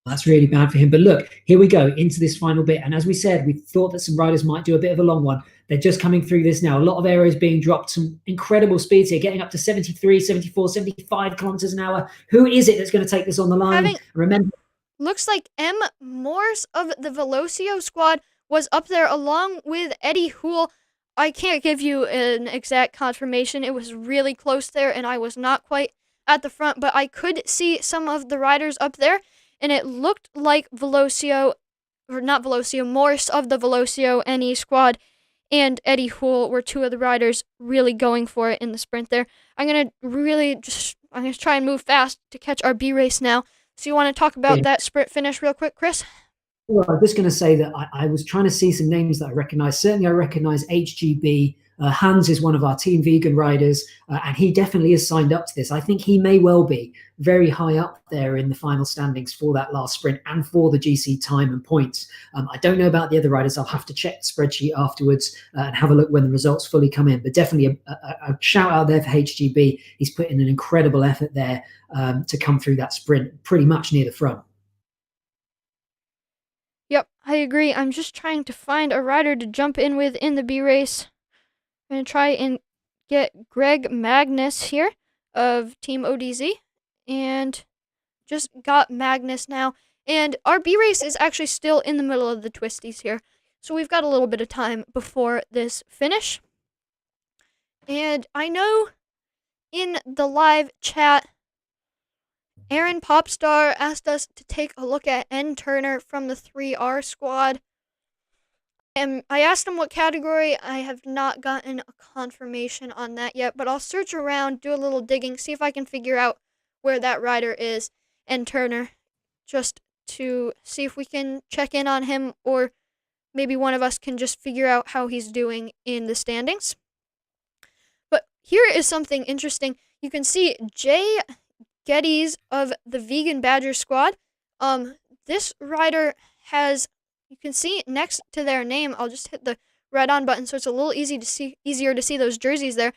That's really bad for him. But look, here we go into this final bit. And as we said, we thought that some riders might do a bit of a long one. They're just coming through this now. A lot of aeros being dropped, some incredible speeds here, getting up to 73, 74, 75 kilometers an hour. Who is it that's going to take this on the line? Remember, looks like M. Morse of the Velocio squad was up there along with Eddie Houle. I can't give you an exact confirmation. It was really close there, and I was not quite at the front, but I could see some of the riders up there, and it looked like Velocio, or not Velocio, Morse of the Velocio NE squad and Eddie Houle were two of the riders really going for it in the sprint there. I'm going to try and move fast to catch our B race now. So you want to talk about that sprint finish real quick, Chris? Well, I was just going to say that I was trying to see some names that I recognize. Certainly I recognize R.G.V. Hans is one of our Team Vegan riders, and he definitely is signed up to this. I think he may well be very high up there in the final standings for that last sprint and for the GC time and points. I don't know about the other riders. I'll have to check the spreadsheet afterwards and have a look when the results fully come in. But definitely a shout out there for R.G.V. He's put in an incredible effort there to come through that sprint pretty much near the front. Yep, I agree. I'm just trying to find a rider to jump in with in the B race. I'm going to try and get Greg Magnus here of Team ODZ. And just got Magnus now. And our B race is actually still in the middle of the twisties here. So we've got a little bit of time before this finish. And I know in the live chat, Aaron Popstar asked us to take a look at N. Turner from the 3R squad. And I asked him what category. I have not gotten a confirmation on that yet, but I'll search around, do a little digging, see if I can figure out where that rider is, N. Turner, just to see if we can check in on him, or maybe one of us can just figure out how he's doing in the standings. But here is something interesting. You can see Jay Geddes of the Vegan Badger squad. This rider has, you can see next to their name, I'll just hit the red on button so it's a little easier to see those jerseys there.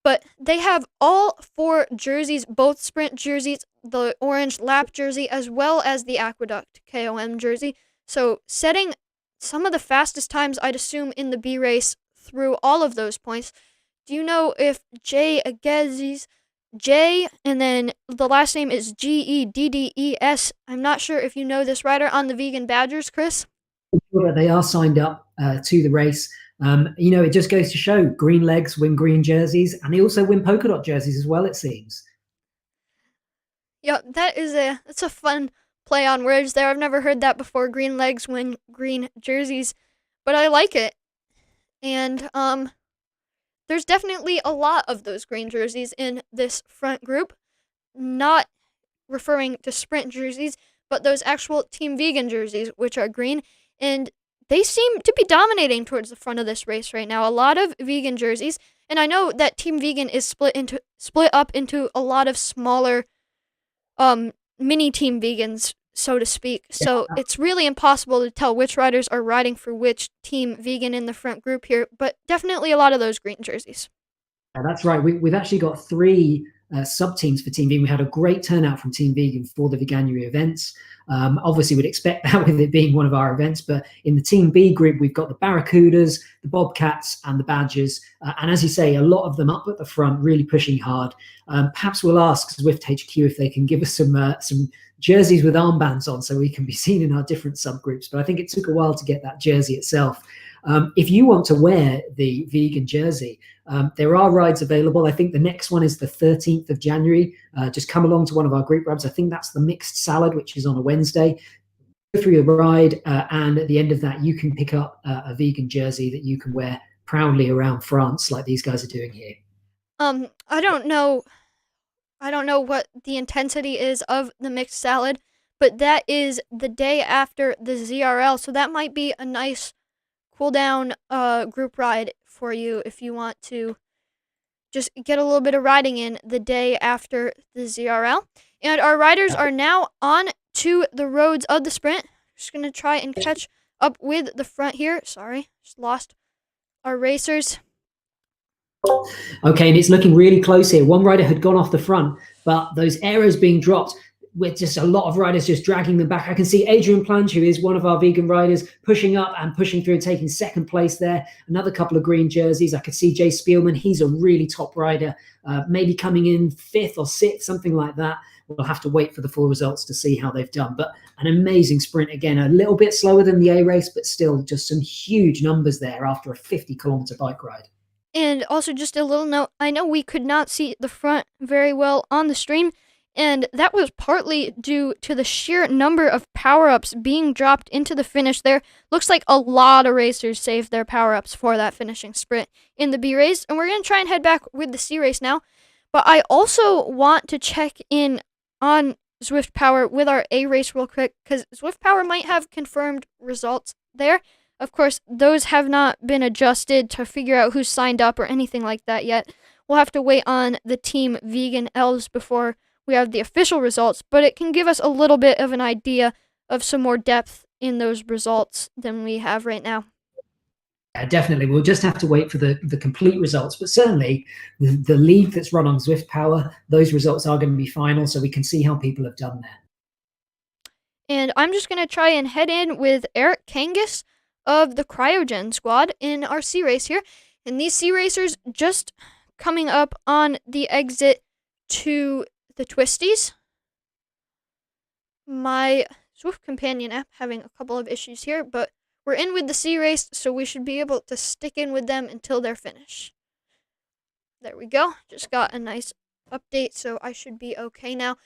But they have all 4 jerseys, both sprint jerseys, the orange lap jersey, as well as the Aqueduct KOM jersey. So setting some of the fastest times, I'd assume, in the B race through all of those points. Do you know if Jay Geddes, J, and then the last name is Geddes. I'm not sure if you know this rider on the Vegan Badgers, Chris. They are signed up to the race. It just goes to show green legs win green jerseys, and they also win polka dot jerseys as well, it seems. Yeah, that's a fun play on words there. I've never heard that before. Green legs win green jerseys, but I like it. And there's definitely a lot of those green jerseys in this front group, not referring to sprint jerseys, but those actual Team Vegan jerseys, which are green, and they seem to be dominating towards the front of this race right now. A lot of vegan jerseys, and I know that Team Vegan is split up into a lot of smaller mini Team Vegans, so to speak. So it's really impossible to tell which riders are riding for which Team Vegan in the front group here, but definitely a lot of those green jerseys. Yeah, that's right. We've actually got 3 sub-teams for Team Vegan. We had a great turnout from Team Vegan for the Veganuary events. Obviously, we'd expect that with it being one of our events, but in the Team B group, we've got the Barracudas, the Bobcats, and the Badgers. And as you say, a lot of them up at the front, really pushing hard. Perhaps we'll ask Zwift HQ if they can give us some jerseys with armbands on so we can be seen in our different subgroups. But I think it took a while to get that jersey itself. If you want to wear the vegan jersey, there are rides available. I think the next one is the 13th of January. Just come along to one of our group rides. I think that's the mixed salad, which is on a Wednesday. Go through your ride, and at the end of that, you can pick up a vegan jersey that you can wear proudly around France, like these guys are doing here. I don't know what the intensity is of the mixed salad, but that is the day after the ZRL, so that might be a nice cool down group ride for you if you want to just get a little bit of riding in the day after the ZRL. And our riders are now on to the roads of the sprint. Just going to try and catch up with the front here. Sorry, just lost our racers. Okay, and it's looking really close here. One rider had gone off the front, but those errors being dropped with just a lot of riders just dragging them back. I can see Adrian Planch, who is one of our vegan riders, pushing up and pushing through and taking second place there. Another couple of green jerseys. I could see Jay Spielman. He's a really top rider, maybe coming in 5th or 6th, something like that. We'll have to wait for the full results to see how they've done. But an amazing sprint again, a little bit slower than the A race, but still just some huge numbers there after a 50-kilometer bike ride. And also just a little note, I know we could not see the front very well on the stream, and that was partly due to the sheer number of power-ups being dropped into the finish there. Looks like a lot of racers saved their power-ups for that finishing sprint in the B race, and we're going to try and head back with the C race now. But I also want to check in on Zwift Power with our A race real quick, because Zwift Power might have confirmed results there. Of course, those have not been adjusted to figure out who's signed up or anything like that yet. We'll have to wait on the Team Vegan Elves before we have the official results, but it can give us a little bit of an idea of some more depth in those results than we have right now. Yeah, definitely. We'll just have to wait for the complete results, but certainly the league that's run on Zwift Power, those results are going to be final, so we can see how people have done there. And I'm just going to try and head in with Eric Kangas of the Cryogen squad in our C race here. And these C racers just coming up on the exit to the Twisties. My Zwift companion app having a couple of issues here, but we're in with the C race, so we should be able to stick in with them until they're finished. There we go. Just got a nice update, so I should be okay now.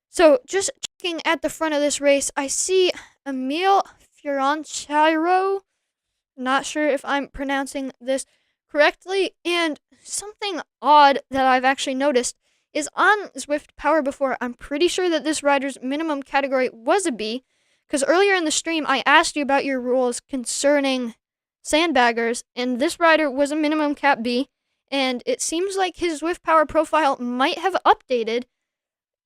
So just checking at the front of this race, I see Emil Fioranchiro. Not sure if I'm pronouncing this correctly. And something odd that I've actually noticed is on Zwift Power before, I'm pretty sure that this rider's minimum category was a B, because earlier in the stream I asked you about your rules concerning sandbaggers, and this rider was a minimum cap B, and it seems like his Zwift Power profile might have updated.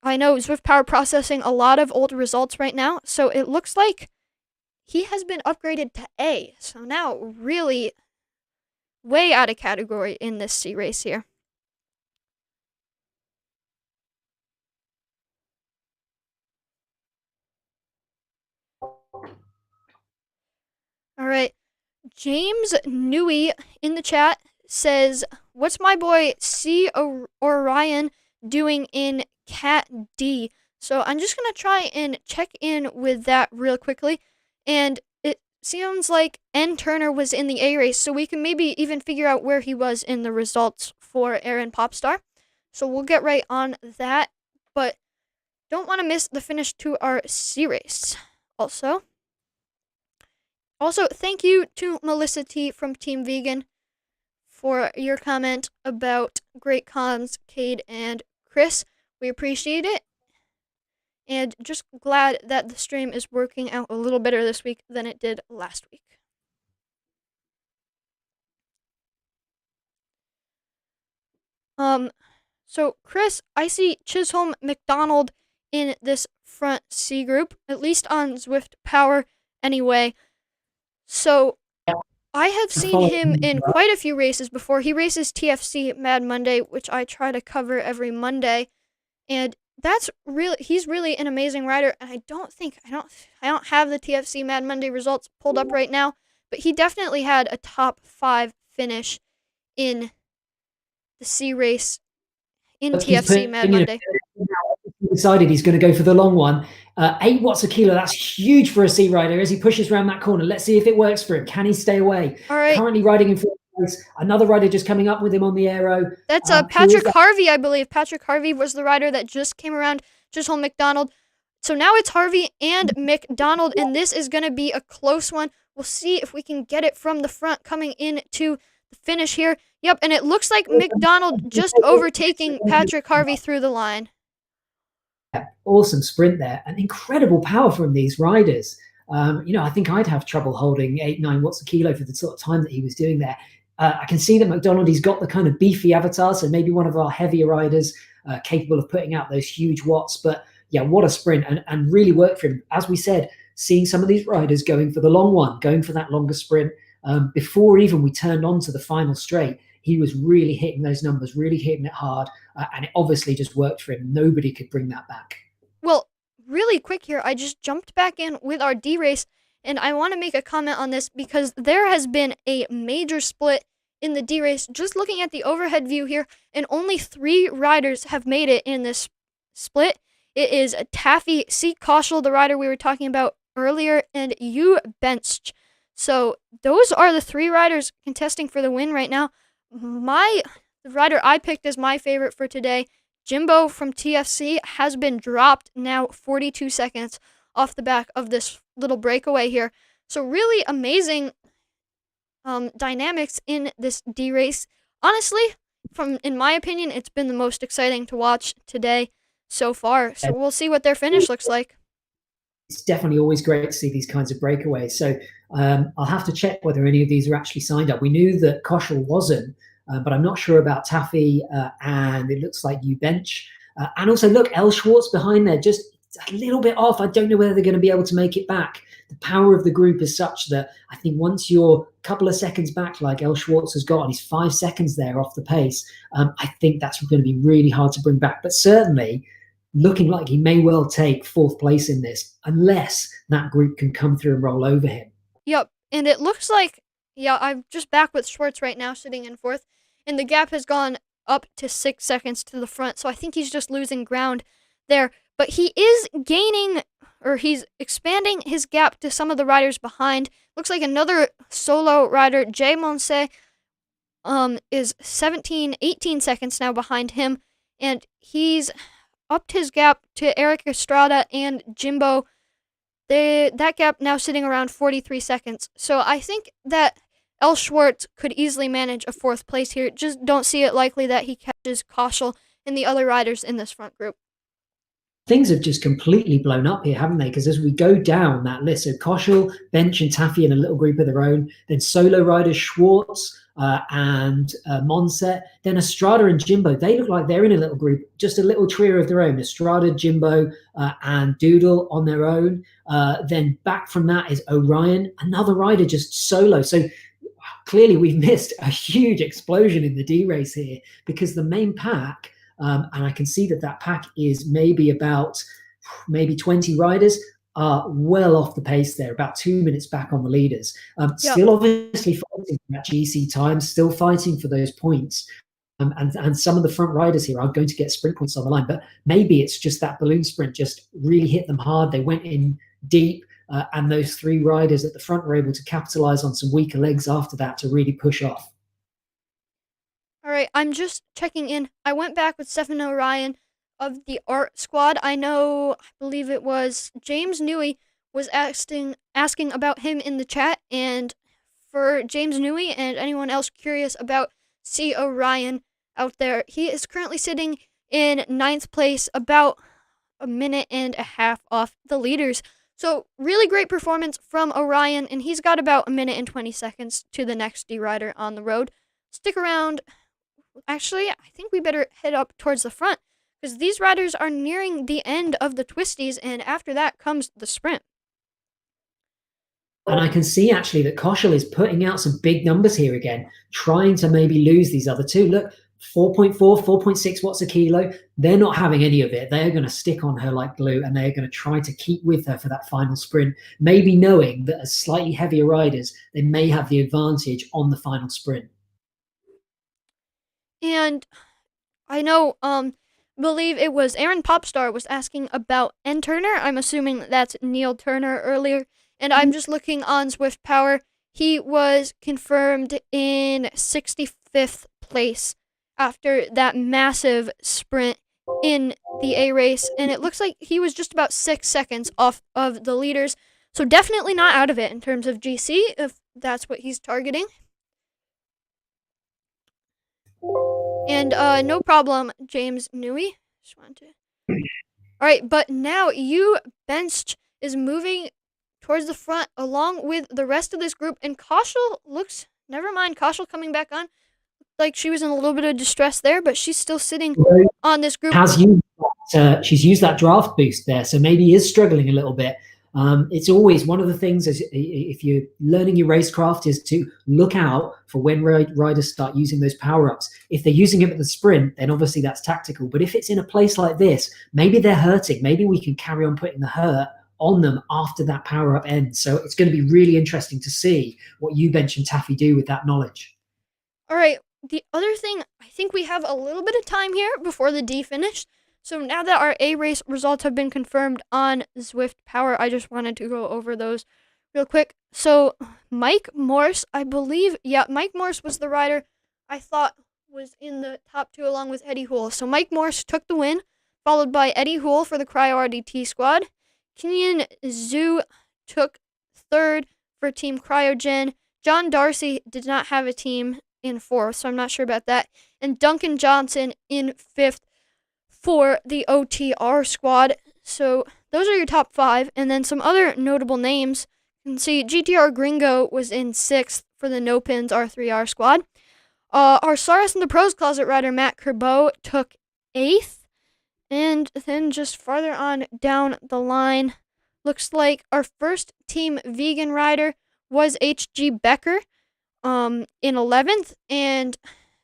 I know Zwift Power processing a lot of old results right now, so it looks like he has been upgraded to A. So now really way out of category in this C race here. All right. James Newey in the chat says, what's my boy C. Orion doing in Cat D? So I'm just going to try and check in with that real quickly. And it sounds like N. Turner was in the A race, so we can maybe even figure out where he was in the results for Aaron Popstar. So we'll get right on that, but don't want to miss the finish to our C race. Also, thank you to Melissa T from Team Vegan for your comment about Great Cons, Cade, and Chris. We appreciate it. And just glad that the stream is working out a little better this week than it did last week. So Chris, I see Chisholm McDonald in this front C group, at least on Zwift Power anyway. So I have seen him in quite a few races before. He races TFC Mad Monday, which I try to cover every Monday. And he's really an amazing rider, and I don't have the TFC Mad Monday results pulled up right now, but he definitely had a top 5 finish in the C race in TFC Mad Monday. decided he's going to go for the long one. 8 watts a kilo, that's huge for a sea rider as he pushes around that corner. Let's see if it works for him. Can he stay away? All right. Currently riding in fourth place. Another rider just coming up with him on the aero. That's Patrick Harvey, I believe. Patrick Harvey was the rider that just came around, just told McDonald. So now it's Harvey and McDonald, and this is going to be a close one. We'll see if we can get it from the front coming into the finish here. Yep, and it looks like McDonald just overtaking Patrick Harvey through the line. Awesome sprint there, and incredible power from these riders. I think I'd have trouble holding 8-9 watts a kilo for the sort of time that he was doing there. I can see that McDonald, he's got the kind of beefy avatar, so maybe one of our heavier riders capable of putting out those huge watts. But yeah, what a sprint, and really worked for him. As we said, seeing some of these riders going for the long one, going for that longer sprint, before even we turned on to the final straight, he was really hitting those numbers, really hitting it hard, and it obviously just worked for him. Nobody could bring that back. Well, really quick here, I just jumped back in with our D race, and I want to make a comment on this because there has been a major split in the D race. Just looking at the overhead view here, and only 3 riders have made it in this split. It is Taffy C. Koschel, the rider we were talking about earlier, and U. Bench. So those are the 3 riders contesting for the win right now. The rider I picked as my favorite for today, Jimbo from TFC, has been dropped now 42 seconds off the back of this little breakaway here. So really amazing dynamics in this D race. Honestly, in my opinion, it's been the most exciting to watch today so far. So we'll see what their finish looks like. It's definitely always great to see these kinds of breakaways. So I'll have to check whether any of these are actually signed up. We knew that Koschel wasn't, but I'm not sure about Taffy, and it looks like you bench. And also, look, L. Schwartz behind there, just a little bit off. I don't know whether they're going to be able to make it back. The power of the group is such that I think once you're a couple of seconds back, like L. Schwartz has got, and he's 5 seconds there off the pace, I think that's going to be really hard to bring back. But certainly, looking like he may well take 4th place in this, unless that group can come through and roll over him. Yep, and it looks like, yeah, I'm just back with Schwartz right now, sitting in 4th, and the gap has gone up to 6 seconds to the front, so I think he's just losing ground there. But he is gaining, or he's expanding his gap to some of the riders behind. Looks like another solo rider, Jay Monse, is 18 seconds now behind him, and he's upped his gap to Eric Estrada and Jimbo. That gap now sitting around 43 seconds. So I think that L. Schwartz could easily manage a 4th place here. Just don't see it likely that he catches Koschel and the other riders in this front group. Things have just completely blown up here, haven't they? Because as we go down that list, so Koschel, Bench, and Taffy in a little group of their own, then solo riders Schwartz and Monset, then Estrada and Jimbo. They look like they're in a little group, just a little trio of their own. Estrada, Jimbo, and Doodle on their own. Then back from that is Orion, another rider just solo. So clearly we've missed a huge explosion in the D race here, because the main pack, and I can see that pack is maybe 20 riders, are well off the pace there, about 2 minutes back on the leaders. Still obviously fighting for that GC time, still fighting for those points. And some of the front riders here are going to get sprint points on the line, but maybe it's just that balloon sprint just really hit them hard. They went in deep, and those 3 riders at the front were able to capitalize on some weaker legs after that to really push off. All right, I'm just checking in. I went back with Stephen Orion of the art squad. I believe it was James Newey was asking about him in the chat. And for James Newey and anyone else curious about C. Orion out there, he is currently sitting in 9th place, about a minute and a half off the leaders. So really great performance from Orion, and he's got about a minute and 20 seconds to the next D rider on the road. Stick around. Actually, I think we better head up towards the front, because these riders are nearing the end of the twisties, and after that comes the sprint. And I can see actually that Koschel is putting out some big numbers here again, trying to maybe lose these other 2. Look, 4.4, 4.6 watts a kilo. They're not having any of it. They're going to stick on her like glue, and they're going to try to keep with her for that final sprint, maybe knowing that as slightly heavier riders, they may have the advantage on the final sprint. And I know believe it was Aaron Popstar was asking about N Turner. I'm assuming that's Neil Turner earlier. And I'm just looking on Zwift Power. He was confirmed in 65th place after that massive sprint in the A race. And it looks like he was just about 6 seconds off of the leaders. So definitely not out of it in terms of GC, if that's what he's targeting. And no problem, James Newey. Just wanted to. All right, but now you Bench is moving towards the front along with the rest of this group, and Kaushal looks. Never mind, Kaushal coming back on. Like she was in a little bit of distress there, but she's still sitting on this group. She's used that draft boost there, so maybe is struggling a little bit. It's always one of the things is if you're learning your racecraft is to look out for when riders start using those power-ups. If they're using it at the sprint, then obviously that's tactical. But if it's in a place like this, maybe they're hurting. Maybe we can carry on putting the hurt on them after that power-up ends. So it's going to be really interesting to see what you, Bench, and Taffy do with that knowledge. All right, the other thing, I think we have a little bit of time here before the D finish. So now that our A race results have been confirmed on Zwift Power, I just wanted to go over those real quick. So Mike Morse, I believe, Mike Morse was the rider I thought was in the top two along with Eddie Houle. So Mike Morse took the win, followed by Eddie Houle for the Cryo RDT squad. Kenyan Zhu took third for Team Cryogen. John Darcy did not have a team in fourth, so I'm not sure about that. And Duncan Johnson in fifth for the OTR squad. So those are your top five. And then some other notable names. You can see GTR Gringo was in sixth for the No Pins R3R squad. Our Saris in the Pros Closet rider Matt Kerbeau took eighth. And then just farther on down the line, looks like our first team vegan rider was H.G. Becker in 11th. And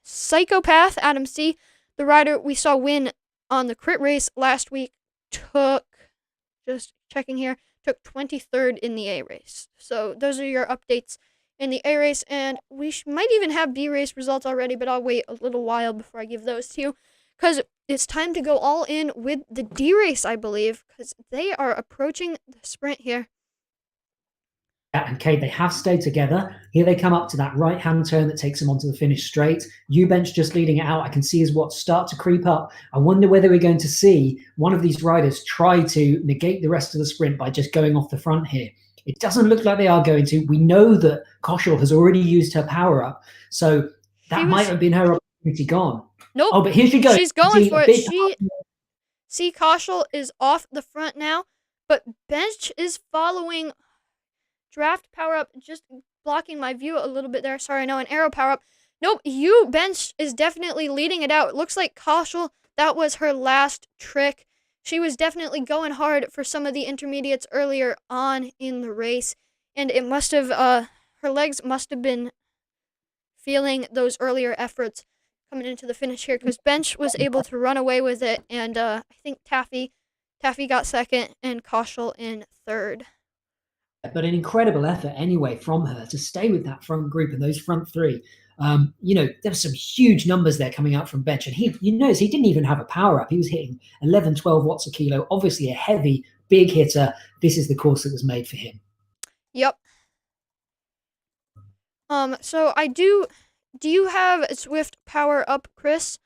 Psychopath Adam C., the rider we saw win on the crit race last week, took 23rd in the A race. So those are your updates in the A race, and we might even have B race results already, but I'll wait a little while before I give those to you, because it's time to go all in with the D race, I believe, because they are approaching the sprint here. And Kate, they have stayed together. Here they come up to that right-hand turn that takes them onto the finish straight. Bench just leading it out. I can see his watch start to creep up. I wonder whether we're going to see one of these riders try to negate the rest of the sprint by just going off the front here. It doesn't look like they are going to. We know that Kaushal has already used her power-up, so that might have been her opportunity gone. Nope. Oh, but here she goes. She's going for it. See, Kaushal is off the front now, but Bench is following. Draft power-up, just blocking my view a little bit there. Sorry, no, an arrow power-up. Nope, Bench is definitely leading it out. It looks like Kaushal, that was her last trick. She was definitely going hard for some of the intermediates earlier on in the race, and it must have, her legs must have been feeling those earlier efforts coming into the finish here, because Bench was able to run away with it, and I think Taffy got second, and Kaushal in third. But an incredible effort anyway from her to stay with that front group and those front three. There's some huge numbers there coming out from Bench, and he didn't even have a power up. He was hitting 11, 12 watts a kilo, obviously a heavy, big hitter. This is the course that was made for him. Yep. So do you have Zwift power up, Chris?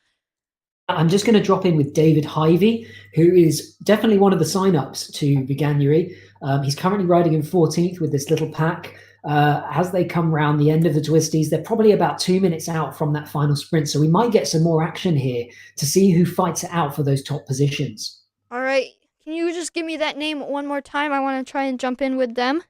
I'm just going to drop in with David Hyvey, who is definitely one of the sign-ups to Veganuary. He's currently riding in 14th with this little pack. As they come round the end of the twisties, they're probably about 2 minutes out from that final sprint. So we might get some more action here to see who fights it out for those top positions. All right. Can you just give me that name one more time? I want to try and jump in with them.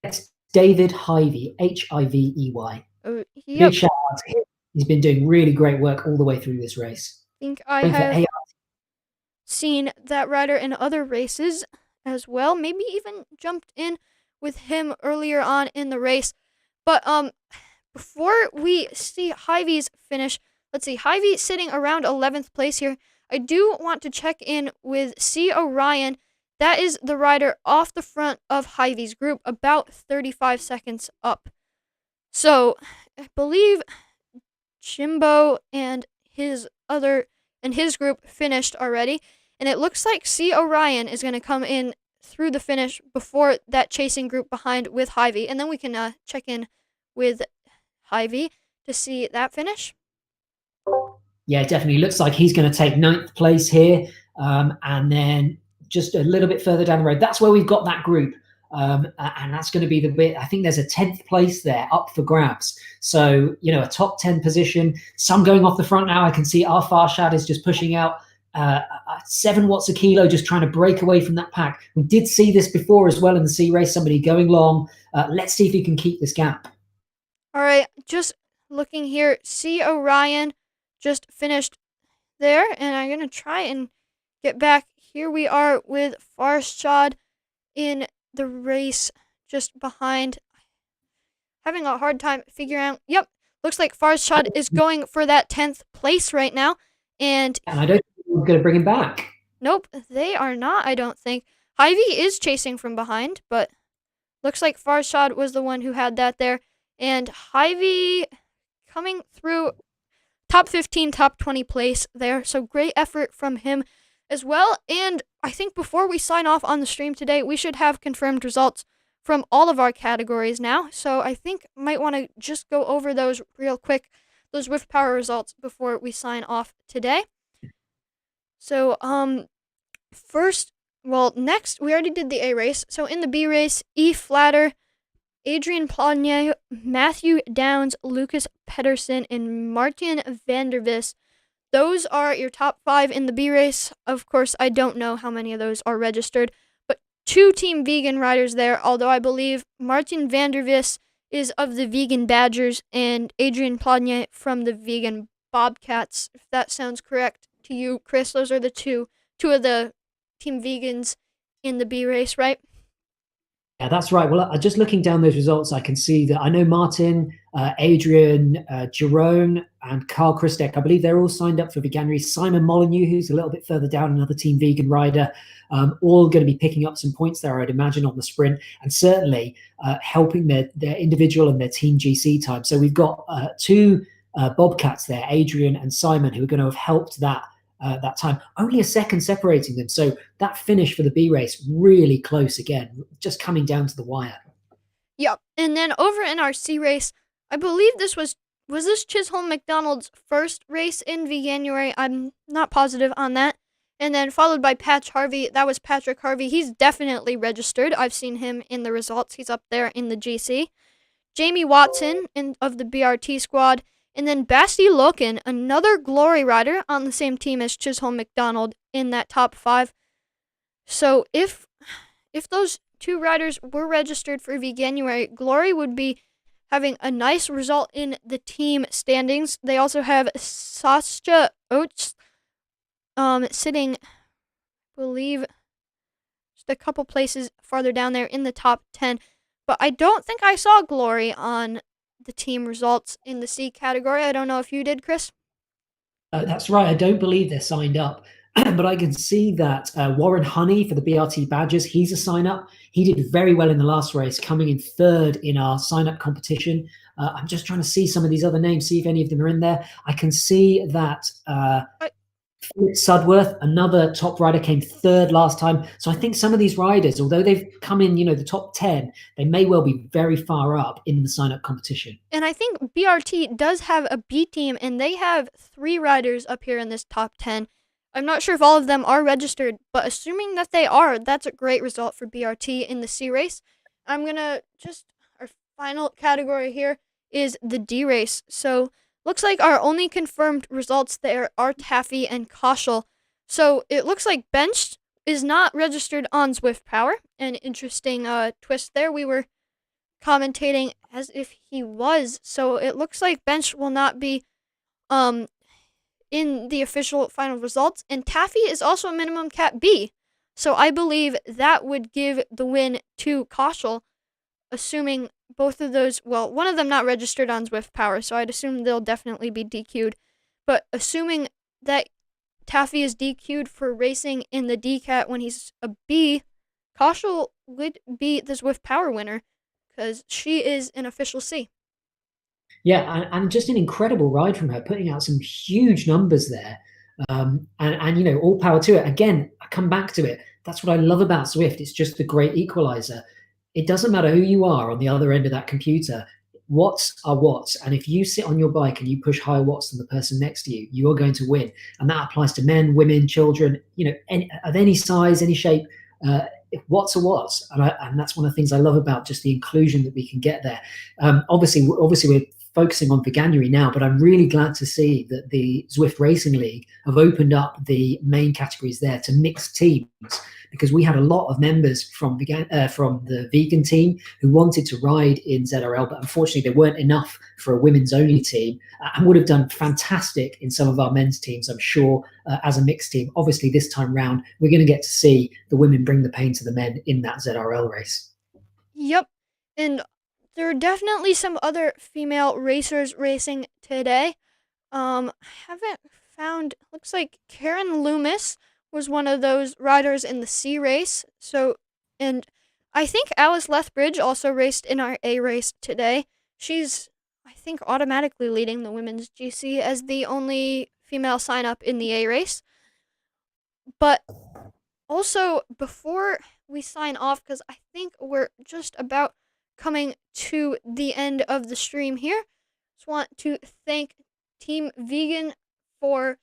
It's David Hyvey, Hyvey. Yep. Big shout out to him. He's been doing really great work all the way through this race. I think I have seen that rider in other races as well. Maybe even jumped in with him earlier on in the race. But before we see Hyvey's finish, let's see, Hyvey sitting around 11th place here. I do want to check in with C. Orion. That is the rider off the front of Hyvey's group, about 35 seconds up. So I believe Jimbo and his other and his group finished already. And it looks like C. Orion is going to come in through the finish before that chasing group behind with R.G.V. And then we can check in with R.G.V. to see that finish. Yeah, definitely looks like he's going to take 9th place here. And then just a little bit further down the road, that's where we've got that group. And that's going to be the bit, I think there's a 10th place there up for grabs. So, you know, a top 10 position, some going off the front now. I can see our Farshad is just pushing out 7 watts a kilo, just trying to break away from that pack. We did see this before as well in the C race, somebody going long. Let's see if he can keep this gap. All right, just looking here, C. Orion just finished there, and I'm going to try and get back. Here we are with Farshad in the race just behind. Having a hard time figuring out. Yep, looks like Farshad is going for that 10th place right now. And I don't think we're going to bring him back. Nope, they are not, I don't think. R.G.V. is chasing from behind, but looks like Farshad was the one who had that there. And R.G.V. coming through top 15, top 20 place there. So great effort from him as well. And I think before we sign off on the stream today, we should have confirmed results from all of our categories now. So I think might want to just go over those real quick, those Zwift Power results before we sign off today. So next we already did the A race. So in the B race, E. Flatter, Adrian Planier, Matthew Downs, Lucas Pedersen, and Martin Vandervis. Those are your top 5 in the B race. Of course, I don't know how many of those are registered, but 2 Team Vegan riders there, although I believe Martin Vandervis is of the Vegan Badgers and Adrian Planier from the Vegan Bobcats, if that sounds correct to you, Chris. Those are the two of the Team Vegans in the B race, right? Yeah, that's right. Well, just looking down those results, I can see that I know Martin, Adrian, Jerome, and Carl Christek, I believe they're all signed up for Veganuary. Simon Molyneux, who's a little bit further down, another Team Vegan rider, all going to be picking up some points there, I'd imagine, on the sprint, and certainly helping their individual and their Team GC time. So we've got 2 Bobcats there, Adrian and Simon, who are going to have helped that time. Only a second separating them. So that finish for the B race, really close again, just coming down to the wire. Yep. And then over in our C race, I believe this was this Chisholm McDonald's first race in Veganuary? I'm not positive on that. And then followed by Patch Harvey. That was Patrick Harvey. He's definitely registered. I've seen him in the results. He's up there in the GC. Jamie Watson of the BRT squad. And then Basti Loken, another Glory rider on the same team as Chisholm McDonald in that top 5. So if those 2 riders were registered for Veganuary, Glory would be having a nice result in the team standings. They also have Sascha Oates sitting, I believe, just a couple places farther down there in the top 10. But I don't think I saw Glory on the team results in the C category. I don't know if you did, Chris. That's right. I don't believe they're signed up, but I can see that Warren Honey for the BRT Badgers, he's a sign up. He did very well in the last race, coming in 3rd in our sign up competition. I'm just trying to see some of these other names, see if any of them are in there. I can see that Philip Sudworth, another top rider, came 3rd last time. So I think some of these riders, although they've come in, the top 10, they may well be very far up in the sign-up competition. And I think BRT does have a B team, and they have 3 riders up here in this top 10. I'm not sure if all of them are registered, but assuming that they are, that's a great result for BRT in the C race. I'm going to our final category here is the D race. So looks like our only confirmed results there are Taffy and Koschel. So it looks like Bench is not registered on Zwift Power. An interesting twist there. We were commentating as if he was. So it looks like Bench will not be in the official final results. And Taffy is also a minimum cap B. So I believe that would give the win to Koschel, assuming both of those, well, one of them not registered on Zwift Power, so I'd assume they'll definitely be DQ'd. But assuming that Taffy is DQ'd for racing in the DCAT when he's a B, Koschel would be the Zwift Power winner because she is an official C. Yeah, and just an incredible ride from her, putting out some huge numbers there. And all power to it. Again, I come back to it. That's what I love about Zwift. It's just the great equalizer. It doesn't matter who you are on the other end of that computer. Watts are watts, and if you sit on your bike and you push higher watts than the person next to you, you are going to win. And that applies to men, women, children, of any size, any shape. Watts are watts, and that's one of the things I love about just the inclusion that we can get there. Obviously, we're focusing on Veganuary now, but I'm really glad to see that the Zwift Racing League have opened up the main categories there to mixed teams, because we had a lot of members from the vegan team who wanted to ride in ZRL, but unfortunately there weren't enough for a women's only team, and would have done fantastic in some of our men's teams, I'm sure, as a mixed team. Obviously this time round we're going to get to see the women bring the pain to the men in that ZRL race. Yep. And there are definitely some other female racers racing today. I haven't found. Looks like Karen Loomis was one of those riders in the C race. So, and I think Alice Lethbridge also raced in our A race today. She's, I think, automatically leading the women's GC as the only female sign up in the A race. But also, before we sign off, because I think we're just about coming to the end of the stream here, just want to thank Team Vegan for,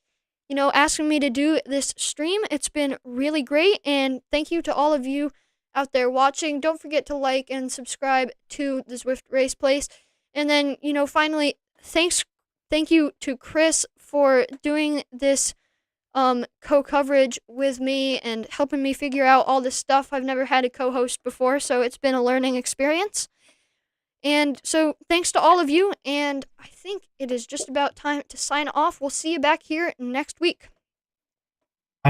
asking me to do this stream. It's been really great, and thank you to all of you out there watching. Don't forget to like and subscribe to the Zwift Race Place. And then, finally, thank you to Chris for doing this co-coverage with me and helping me figure out all this stuff. I've never had a co-host before, so it's been a learning experience. And so thanks to all of you, and I think it is just about time to sign off. We'll see you back here next week.